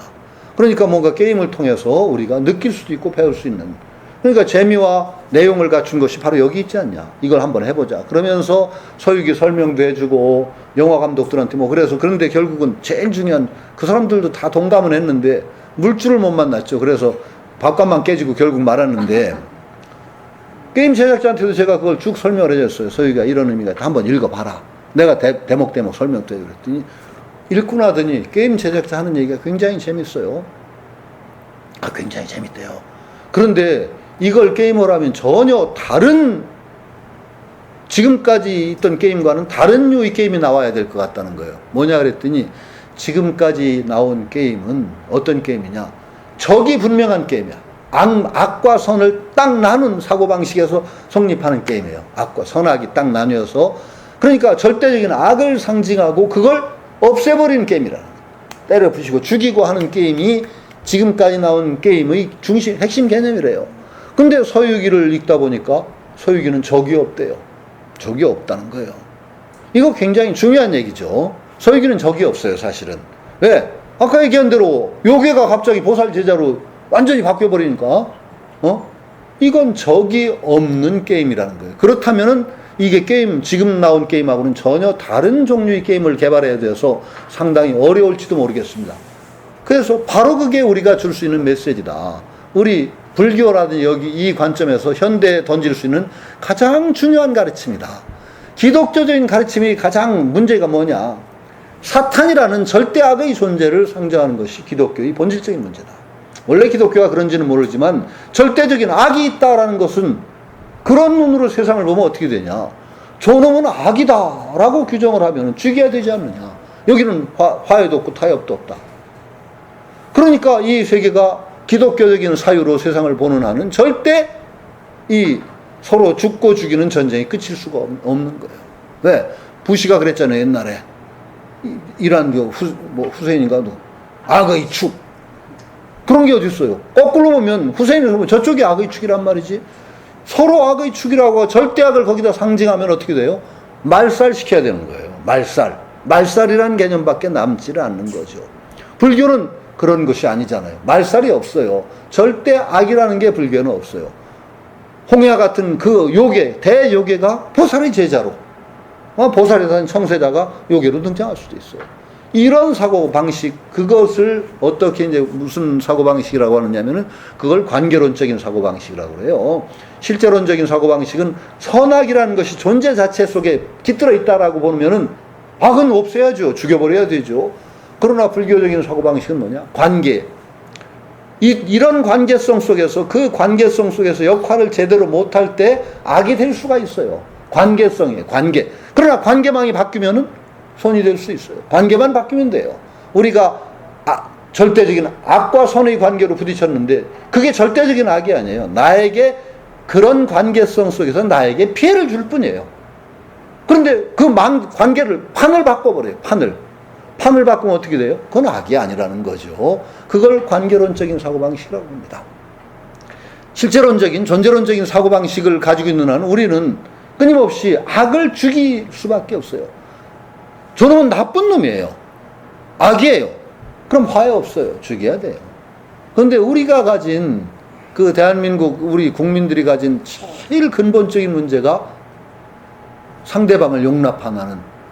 그러니까 뭔가 게임을 통해서 우리가 느낄 수도 있고 배울 수 있는. 그러니까 재미와 내용을 갖춘 것이 바로 여기 있지 않냐. 이걸 한번 해보자. 그러면서 서유기 설명도 해주고 영화 감독들한테 뭐 그래서 그런데 결국은 제일 중요한 그 사람들도 다 동감은 했는데 물줄을 못 만났죠. 그래서 밥값만 깨지고 결국 말았는데 게임 제작자한테도 제가 그걸 쭉 설명을 해줬어요. 서유기가 이런 의미가 있다. 한번 읽어봐라. 내가 대목 설명도 해드렸더니 읽고 나더니 게임 제작자 하는 얘기가 굉장히 재밌어요. 굉장히 재밌대요. 그런데 이걸 게임을 하면 전혀 다른 지금까지 있던 게임과는 다른 류의 게임이 나와야 될 것 같다는 거예요. 뭐냐 그랬더니 지금까지 나온 게임은 어떤 게임이냐. 적이 분명한 게임이야. 악과 선을 딱 나눈 사고방식에서 성립하는 게임이에요. 악과 선악이 딱 나뉘어서. 그러니까 절대적인 악을 상징하고 그걸 없애버리는 게임이라는 거예요. 때려 부시고 죽이고 하는 게임이 지금까지 나온 게임의 핵심 개념이래요. 근데 서유기를 읽다 보니까 서유기는 적이 없대요. 적이 없다는 거예요. 이거 굉장히 중요한 얘기죠. 서유기는 적이 없어요, 사실은. 왜? 아까 얘기한 대로 요괴가 갑자기 보살 제자로 완전히 바뀌어버리니까, 이건 적이 없는 게임이라는 거예요. 그렇다면은 이게 지금 나온 게임하고는 전혀 다른 종류의 게임을 개발해야 돼서 상당히 어려울지도 모르겠습니다. 그래서 바로 그게 우리가 줄 수 있는 메시지다. 우리 불교라든지 여기 이 관점에서 현대에 던질 수 있는 가장 중요한 가르침이다. 기독교적인 가르침이 가장 문제가 뭐냐? 사탄이라는 절대악의 존재를 상정하는 것이 기독교의 본질적인 문제다. 원래 기독교가 그런지는 모르지만 절대적인 악이 있다라는 것은 그런 눈으로 세상을 보면 어떻게 되냐? 저놈은 악이다 라고 규정을 하면 죽여야 되지 않느냐? 여기는 화해도 없고 타협도 없다. 그러니까 이 세계가 기독교적인 사유로 세상을 보는 한은 절대 이 서로 죽고 죽이는 전쟁이 끝일 수가 없는 거예요. 왜? 부시가 그랬잖아요, 옛날에. 이란교 후세인인가 누구? 악의 축. 그런 게 어디 있어요? 거꾸로 보면 후세인을 보면 저쪽이 악의 축이란 말이지. 서로 악의 축이라고 절대악을 거기다 상징하면 어떻게 돼요? 말살시켜야 되는 거예요. 말살이라는 개념밖에 남지 않는 거죠. 불교는 그런 것이 아니잖아요. 말살이 없어요. 절대악이라는 게 불교는 없어요. 홍야 같은 그 요괴, 대요괴가 보살의 제자로, 보살에 사는 청세자가 요괴로 등장할 수도 있어요. 이런 사고방식, 그것을 어떻게 이제 무슨 사고방식이라고 하느냐면은 그걸 관계론적인 사고방식이라고 그래요. 실제론적인 사고방식은 선악이라는 것이 존재 자체 속에 깃들어 있다라고 보면은 악은 없애야죠. 죽여버려야 되죠. 그러나 불교적인 사고방식은 뭐냐? 관계. 이런 관계성 속에서, 그 관계성 속에서 역할을 제대로 못할 때 악이 될 수가 있어요. 관계성이에요. 관계. 그러나 관계망이 바뀌면은 선이 될 수 있어요. 관계만 바뀌면 돼요. 우리가 절대적인 악과 선의 관계로 부딪혔는데 그게 절대적인 악이 아니에요. 나에게 그런 관계성 속에서 나에게 피해를 줄 뿐이에요. 그런데 그 관계를 판을 바꿔버려요. 판을 바꾸면 어떻게 돼요? 그건 악이 아니라는 거죠. 그걸 관계론적인 사고방식이라고 합니다. 실제론적인, 존재론적인 사고방식을 가지고 있는 한은 우리는 끊임없이 악을 죽일 수밖에 없어요. 저놈은 나쁜 놈이에요. 악이에요. 그럼 화해 없어요. 죽여야 돼요. 그런데 우리가 가진, 그 대한민국 우리 국민들이 가진 제일 근본적인 문제가 상대방을 용납 안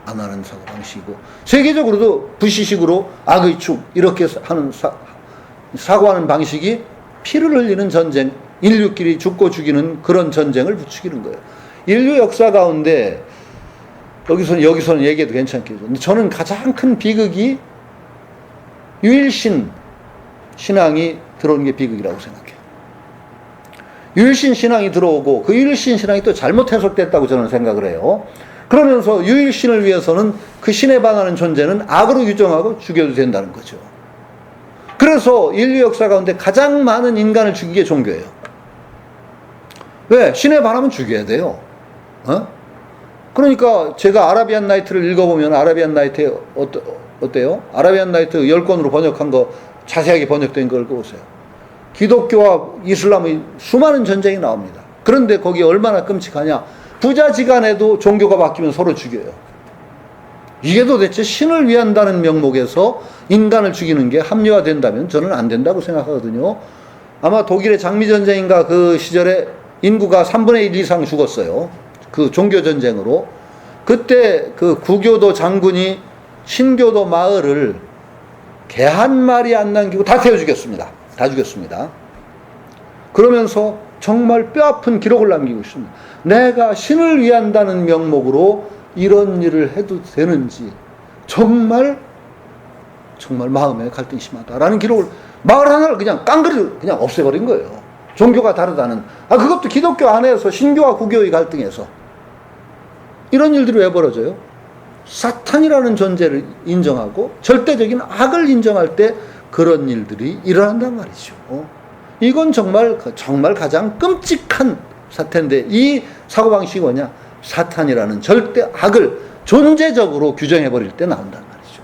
하는 사고방식이고, 세계적으로도 부시식으로 악의 축 이렇게 하는 사고하는 방식이 피를 흘리는 전쟁, 인류끼리 죽고 죽이는 그런 전쟁을 부추기는 거예요. 인류 역사 가운데 여기서는 얘기해도 괜찮겠죠. 근데 저는 가장 큰 비극이 유일신 신앙이 들어오는 게 비극이라고 생각해요. 유일신 신앙이 들어오고 그 유일신 신앙이 또 잘못 해석됐다고 저는 생각을 해요. 그러면서 유일신을 위해서는 그 신에 반하는 존재는 악으로 규정하고 죽여도 된다는 거죠. 그래서 인류 역사 가운데 가장 많은 인간을 죽인 게 종교예요. 왜? 신에 반하면 죽여야 돼요. 그러니까 제가 아라비안 나이트를 읽어보면 아라비안 나이트에 어때요? 아라비안 나이트 10권으로 번역한 거, 자세하게 번역된 걸 읽어보세요. 기독교와 이슬람의 수많은 전쟁이 나옵니다. 그런데 거기 얼마나 끔찍하냐? 부자지간에도 종교가 바뀌면 서로 죽여요. 이게 도대체 신을 위한다는 명목에서 인간을 죽이는 게 합리화된다면 저는 안 된다고 생각하거든요. 아마 독일의 장미전쟁인가 그 시절에 인구가 3분의 1 이상 죽었어요. 그 종교전쟁으로. 그때 그 구교도 장군이 신교도 마을을 개 한 마리 안 남기고 다 태워 죽였습니다. 다 죽였습니다. 그러면서 정말 뼈아픈 기록을 남기고 있습니다. 내가 신을 위한다는 명목으로 이런 일을 해도 되는지 정말 마음에 갈등이 심하다라는 기록을, 마을 하나를 그냥 깡그리 그냥 없애버린 거예요. 종교가 다르다는. 그것도 기독교 안에서 신교와 구교의 갈등에서. 이런 일들이 왜 벌어져요? 사탄이라는 존재를 인정하고 절대적인 악을 인정할 때 그런 일들이 일어난단 말이죠. 이건 정말 가장 끔찍한 사태인데, 이 사고방식이 뭐냐? 사탄이라는 절대 악을 존재적으로 규정해버릴 때 나온단 말이죠.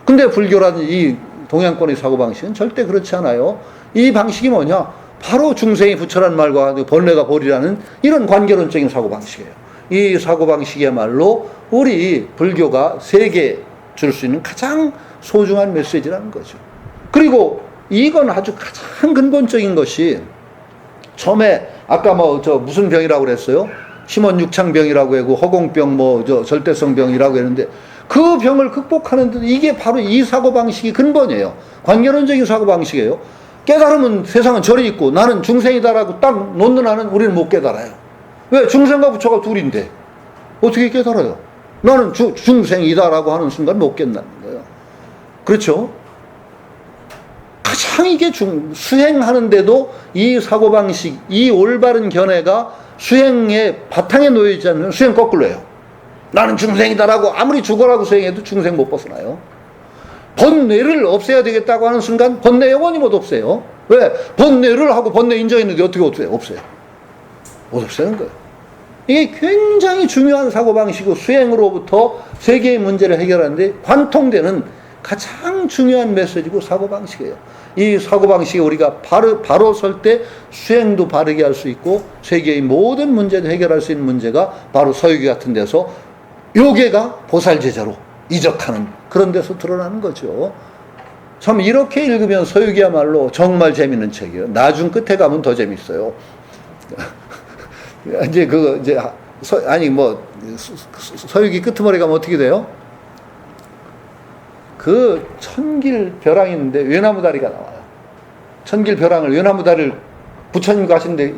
근데 불교라는 이 동양권의 사고방식은 절대 그렇지 않아요. 이 방식이 뭐냐? 바로 중생이 부처란 말과 번뇌가 벌이라는 이런 관계론적인 사고방식이에요. 이 사고방식이야말로 우리 불교가 세계에 줄 수 있는 가장 소중한 메시지라는 거죠. 그리고 이건 아주 가장 근본적인 것이, 처음에 아까 무슨 병이라고 그랬어요? 심원육창병이라고 하고 허공병 절대성병이라고 했는데, 그 병을 극복하는 데 이게 바로 이 사고방식이 근본이에요. 관계론적인 사고방식이에요. 깨달으면 세상은 저리 있고 나는 중생이다라고 딱 놓는 한은 우리는 못 깨달아요. 왜? 중생과 부처가 둘인데 어떻게 깨달아요? 나는 중생이다라고 하는 순간 못 깨닫는 거예요. 그렇죠? 가장 이게 수행하는데도 이 사고방식, 이 올바른 견해가 수행의 바탕에 놓여있지 않으면 수행 거꾸로 해요. 나는 중생이다라고 아무리 죽어라고 수행해도 중생 못 벗어나요. 번뇌를 없애야 되겠다고 하는 순간 번뇌 영원히 못 없애요. 왜? 번뇌를 하고 번뇌 인정했는데 어떻게 없애요? 없어요. 못 없애는 거예요. 이게 굉장히 중요한 사고방식이고, 수행으로부터 세계의 문제를 해결하는데 관통되는 가장 중요한 메시지고 사고방식이에요. 이 사고방식이 우리가 바로 설 때 수행도 바르게 할 수 있고 세계의 모든 문제도 해결할 수 있는 문제가 바로 서유기 같은 데서 요괴가 보살제자로 이적하는 그런 데서 드러나는 거죠. 참 이렇게 읽으면 서유기야말로 정말 재밌는 책이에요. 나중 끝에 가면 더 재밌어요. 서유기 끄트머리 가면 어떻게 돼요? 그 천길벼랑이 있는데 외나무 다리가 나와요. 천길벼랑을, 외나무 다리를 부처님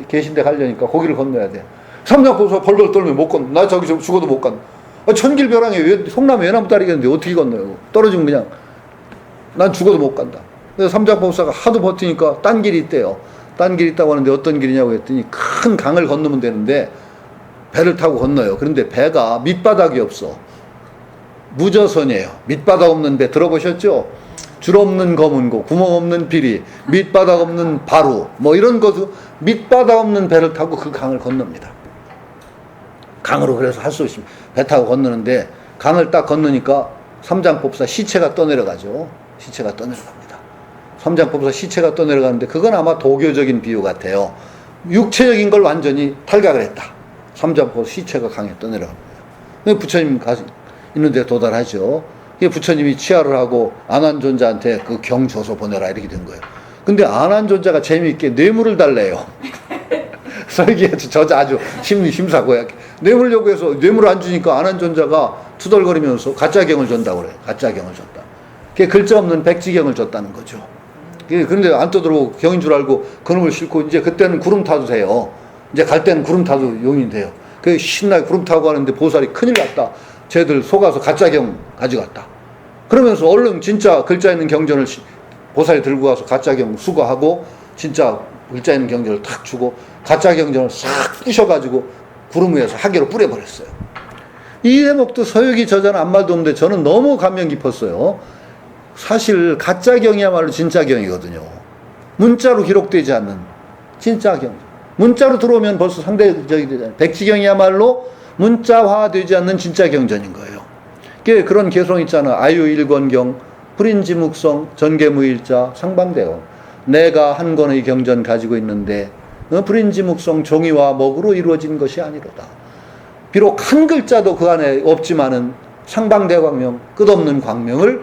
계신데 가려니까 거기를 건너야 돼. 삼장법사 벌벌 떨면 못 건너. 나 저기 죽어도 못 건너. 천길벼랑에 송나무 외나무 다리가 있는데 어떻게 건너요? 떨어지면 그냥 난 죽어도 못 간다. 그래서 삼장법사가 하도 버티니까 딴 길이 있대요. 딴 길이 있다고 하는데 어떤 길이냐고 했더니 큰 강을 건너면 되는데 배를 타고 건너요. 그런데 배가 밑바닥이 없어. 무저선이에요. 밑바닥 없는 배 들어보셨죠? 줄 없는 검은고, 구멍 없는 비리, 밑바닥 없는 바루, 이런 것도 밑바닥 없는 배를 타고 그 강을 건넙니다. 강으로 그래서 할 수 없이 배 타고 건너는데, 강을 딱 건너니까 삼장법사 시체가 떠내려가죠. 시체가 떠내려갑니다. 삼장법사 시체가 떠내려가는데 그건 아마 도교적인 비유 같아요. 육체적인 걸 완전히 탈각을 했다. 삼장법사 시체가 강에 떠내려갑니다. 부처님 있는데 도달하죠. 부처님이 치하를 하고 안한존자한테 그 경 줘서 보내라 이렇게 된 거예요. 근데 안한존자가 재미있게 뇌물을 달래요. 설계에서 저자 아주 심사고야. 뇌물 요구해서 뇌물을 안 주니까 안한존자가 투덜거리면서 가짜경을 준다고 그래요. 가짜경을 줬다. 그게 글자 없는 백지경을 줬다는 거죠. 그런데 안 떠들고 경인 줄 알고 그놈을 싣고 이제 그때는 구름 타도 돼요. 이제 갈 때는 구름 타도 용이 돼요. 그 신나게 구름 타고 가는데 보살이 큰일 났다. 쟤들 속아서 가짜경 가져갔다. 그러면서 얼른 진짜 글자 있는 경전을 보살이 들고 가서 가짜경 수거하고 진짜 글자 있는 경전을 탁 주고 가짜 경전을 싹 부셔가지고 구름 위에서 하계로 뿌려버렸어요. 이 대목도 서유기 저자는 아무 말도 없는데 저는 너무 감명 깊었어요. 사실 가짜경이야말로 진짜경이거든요. 문자로 기록되지 않는 진짜경. 문자로 들어오면 벌써 상대적이 되잖아요. 백지경이야말로 문자화되지 않는 진짜 경전인 거예요. 그런 개성 있잖아. 아유일권경, 불인지묵성, 전계무일자, 상방대원. 내가 한 권의 경전 가지고 있는데 불인지묵성 종이와 먹으로 이루어진 것이 아니로다. 비록 한 글자도 그 안에 없지만은 상방대광명, 끝없는 광명을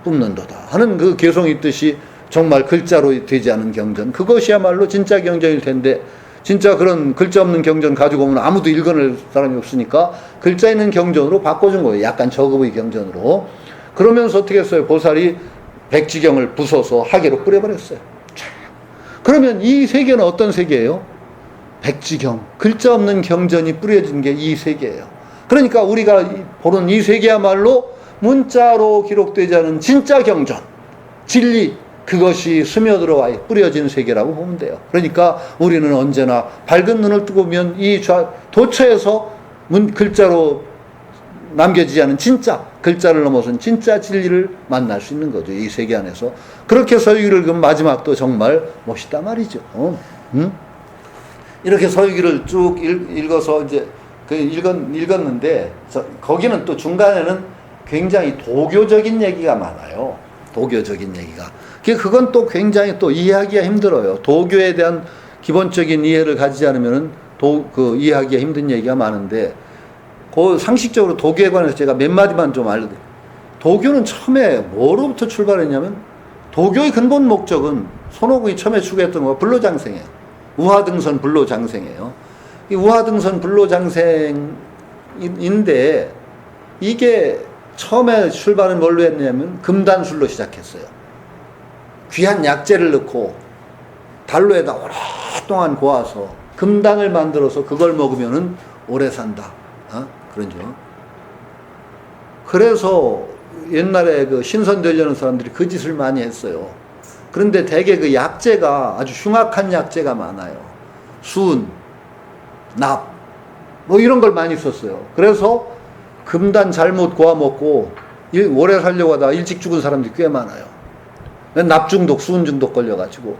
뿜는도다 하는 그 개성이 있듯이 정말 글자로 되지 않은 경전, 그것이야말로 진짜 경전일 텐데, 진짜 그런 글자 없는 경전 가지고 오면 아무도 읽어낼 사람이 없으니까 글자 있는 경전으로 바꿔준 거예요. 약간 저급의 경전으로. 그러면서 어떻게 했어요? 보살이 백지경을 부숴서 하계로 뿌려버렸어요. 그러면 이 세계는 어떤 세계예요? 백지경, 글자 없는 경전이 뿌려진 게 이 세계예요. 그러니까 우리가 보는 이 세계야말로 문자로 기록되지 않은 진짜 경전, 진리, 그것이 스며들어와 뿌려진 세계라고 보면 돼요. 그러니까 우리는 언제나 밝은 눈을 뜨고 보면 이 도처에서 글자로 남겨지지 않은 진짜 글자를 넘어선 진짜 진리를 만날 수 있는 거죠. 이 세계 안에서. 그렇게 서유기를 그럼 마지막도 정말 멋있다 말이죠. 이렇게 서유기를 쭉 읽어서 이제 읽었는데 거기는 또 중간에는 굉장히 도교적인 얘기가 많아요. 도교적인 얘기가. 그건 또 굉장히 또 이해하기가 힘들어요. 도교에 대한 기본적인 이해를 가지지 않으면은 이해하기가 힘든 얘기가 많은데, 상식적으로 도교에 관해서 제가 몇 마디만 좀 알려드릴게요. 도교는 처음에 뭐로부터 출발했냐면, 도교의 근본 목적은 손오공이 처음에 추구했던 거 불로장생이에요. 우화등선 불로장생이에요. 이 우화등선 불로장생인데, 이게 처음에 출발은 뭘로 했냐면 금단술로 시작했어요. 귀한 약재를 넣고 달로에다 오랫동안 고아서 금단을 만들어서 그걸 먹으면은 오래 산다. 그런죠. 그래서 옛날에 그 신선 되려는 사람들이 그 짓을 많이 했어요. 그런데 대개 그 약재가 아주 흉악한 약재가 많아요. 수은, 납, 뭐 이런 걸 많이 썼어요. 그래서 금단 잘못 고아 먹고 오래 살려고 하다가 일찍 죽은 사람들이 꽤 많아요. 납중독, 수은중독 걸려가지고.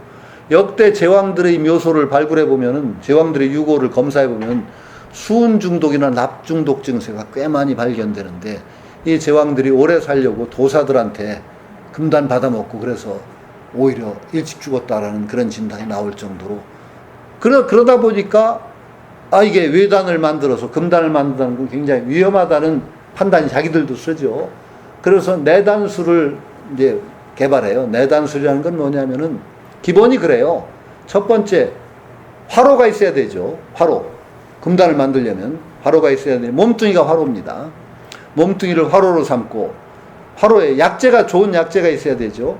역대 제왕들의 묘소를 발굴해 보면은, 제왕들의 유고를 검사해 보면 수은중독이나 납중독 증세가 꽤 많이 발견되는데, 이 제왕들이 오래 살려고 도사들한테 금단 받아먹고 그래서 오히려 일찍 죽었다라는 그런 진단이 나올 정도로. 그러다 보니까 이게 외단을 만들어서 금단을 만든다는 건 굉장히 위험하다는 판단이 자기들도 쓰죠. 그래서 내단술을 이제 개발해요. 내단술이라는 건 뭐냐면은 기본이 그래요. 첫 번째, 화로가 있어야 되죠. 화로. 금단을 만들려면 화로가 있어야 돼요. 몸뚱이가 화로입니다. 몸뚱이를 화로로 삼고, 화로에 약재가, 좋은 약재가 있어야 되죠.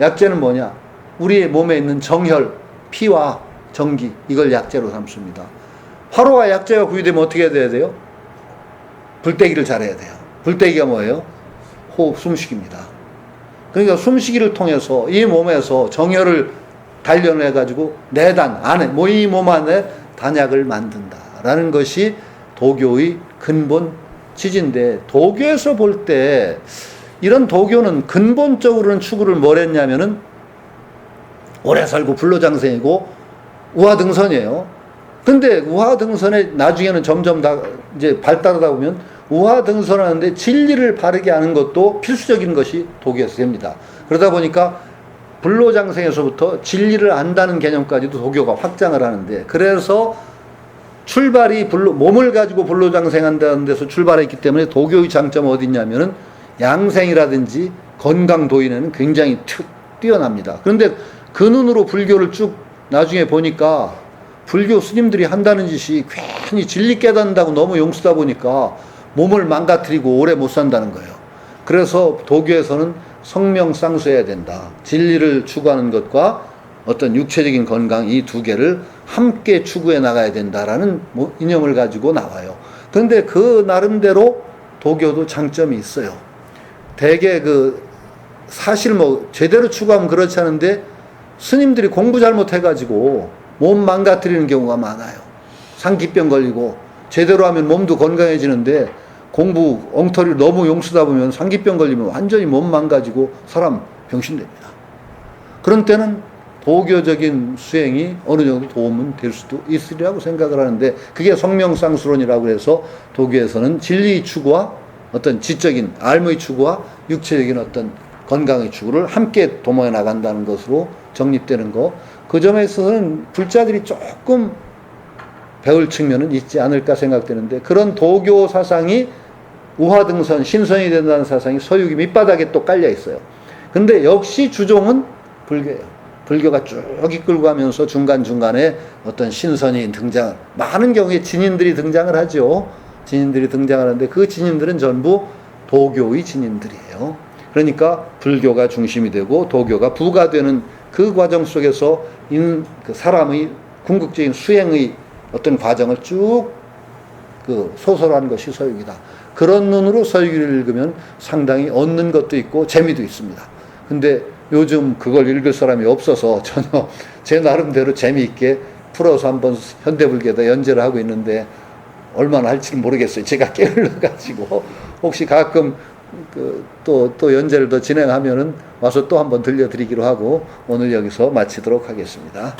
약재는 뭐냐? 우리의 몸에 있는 정혈, 피와 전기, 이걸 약재로 삼습니다. 화로와 약재가 구비되면 어떻게 해야 돼요? 불떼기를 잘해야 돼요. 불떼기가 뭐예요? 호흡, 숨쉬기입니다. 그러니까 숨쉬기를 통해서 이 몸에서 정혈을 단련해가지고 내단 안에, 이 몸 안에 단약을 만든다라는 것이 도교의 근본 취지인데, 도교에서 볼 때 이런 도교는 근본적으로는 추구를 뭘 했냐면은 오래 살고 불로장생이고 우화등선이에요. 근데 우화등선에 나중에는 점점 다 이제 발달하다 보면 우화등선하는데 진리를 바르게 하는 것도 필수적인 것이 도교에서 됩니다. 그러다 보니까 불로장생에서부터 진리를 안다는 개념까지도 도교가 확장을 하는데, 그래서 출발이 몸을 가지고 불로장생한다는 데서 출발했기 때문에 도교의 장점은 어디 있냐면은 양생이라든지 건강도인에는 굉장히 뛰어납니다. 그런데 그 눈으로 불교를 쭉 나중에 보니까 불교 스님들이 한다는 짓이 괜히 진리 깨닫는다고 너무 용쓰다 보니까 몸을 망가뜨리고 오래 못 산다는 거예요. 그래서 도교에서는 성명쌍수해야 된다. 진리를 추구하는 것과 어떤 육체적인 건강, 이 두 개를 함께 추구해 나가야 된다라는 이념을 가지고 나와요. 그런데 그 나름대로 도교도 장점이 있어요. 대개 사실 제대로 추구하면 그렇지 않은데 스님들이 공부 잘못해가지고 몸 망가뜨리는 경우가 많아요. 상기병 걸리고, 제대로 하면 몸도 건강해지는데 공부 엉터리를 너무 용쓰다 보면 상기병 걸리면 완전히 몸 망가지고 사람 병신됩니다. 그런 때는 도교적인 수행이 어느 정도 도움은 될 수도 있으리라고 생각을 하는데, 그게 성명쌍수론이라고 해서 도교에서는 진리 추구와 어떤 지적인 알무의 추구와 육체적인 어떤 건강의 추구를 함께 도모해 나간다는 것으로 정립되는 거, 그 점에 있어서는 불자들이 조금 배울 측면은 있지 않을까 생각되는데, 그런 도교 사상이 우화등선, 신선이 된다는 사상이 서유기 밑바닥에 또 깔려 있어요. 근데 역시 주종은 불교예요. 불교가 쭉 이끌고 가면서 중간중간에 어떤 신선이 등장을, 많은 경우에 진인들이 등장을 하죠. 진인들이 등장하는데 그 진인들은 전부 도교의 진인들이에요. 그러니까 불교가 중심이 되고 도교가 부가되는 그 과정 속에서 그 사람의 궁극적인 수행의 어떤 과정을 쭉 소설한 것이 서유기다. 그런 눈으로 서유기를 읽으면 상당히 얻는 것도 있고 재미도 있습니다. 근데 요즘 그걸 읽을 사람이 없어서 전혀 제 나름대로 재미있게 풀어서 한번 현대불교에다 연재를 하고 있는데 얼마나 할지는 모르겠어요. 제가 게을러가지고 혹시 가끔 또 연재를 더 진행하면은 와서 또 한번 들려드리기로 하고 오늘 여기서 마치도록 하겠습니다.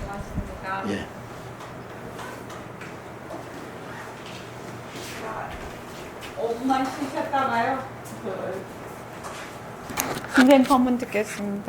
고맙습니다. 예. 엄마 쉬셨다가요? 선생님 한번 듣겠습니다.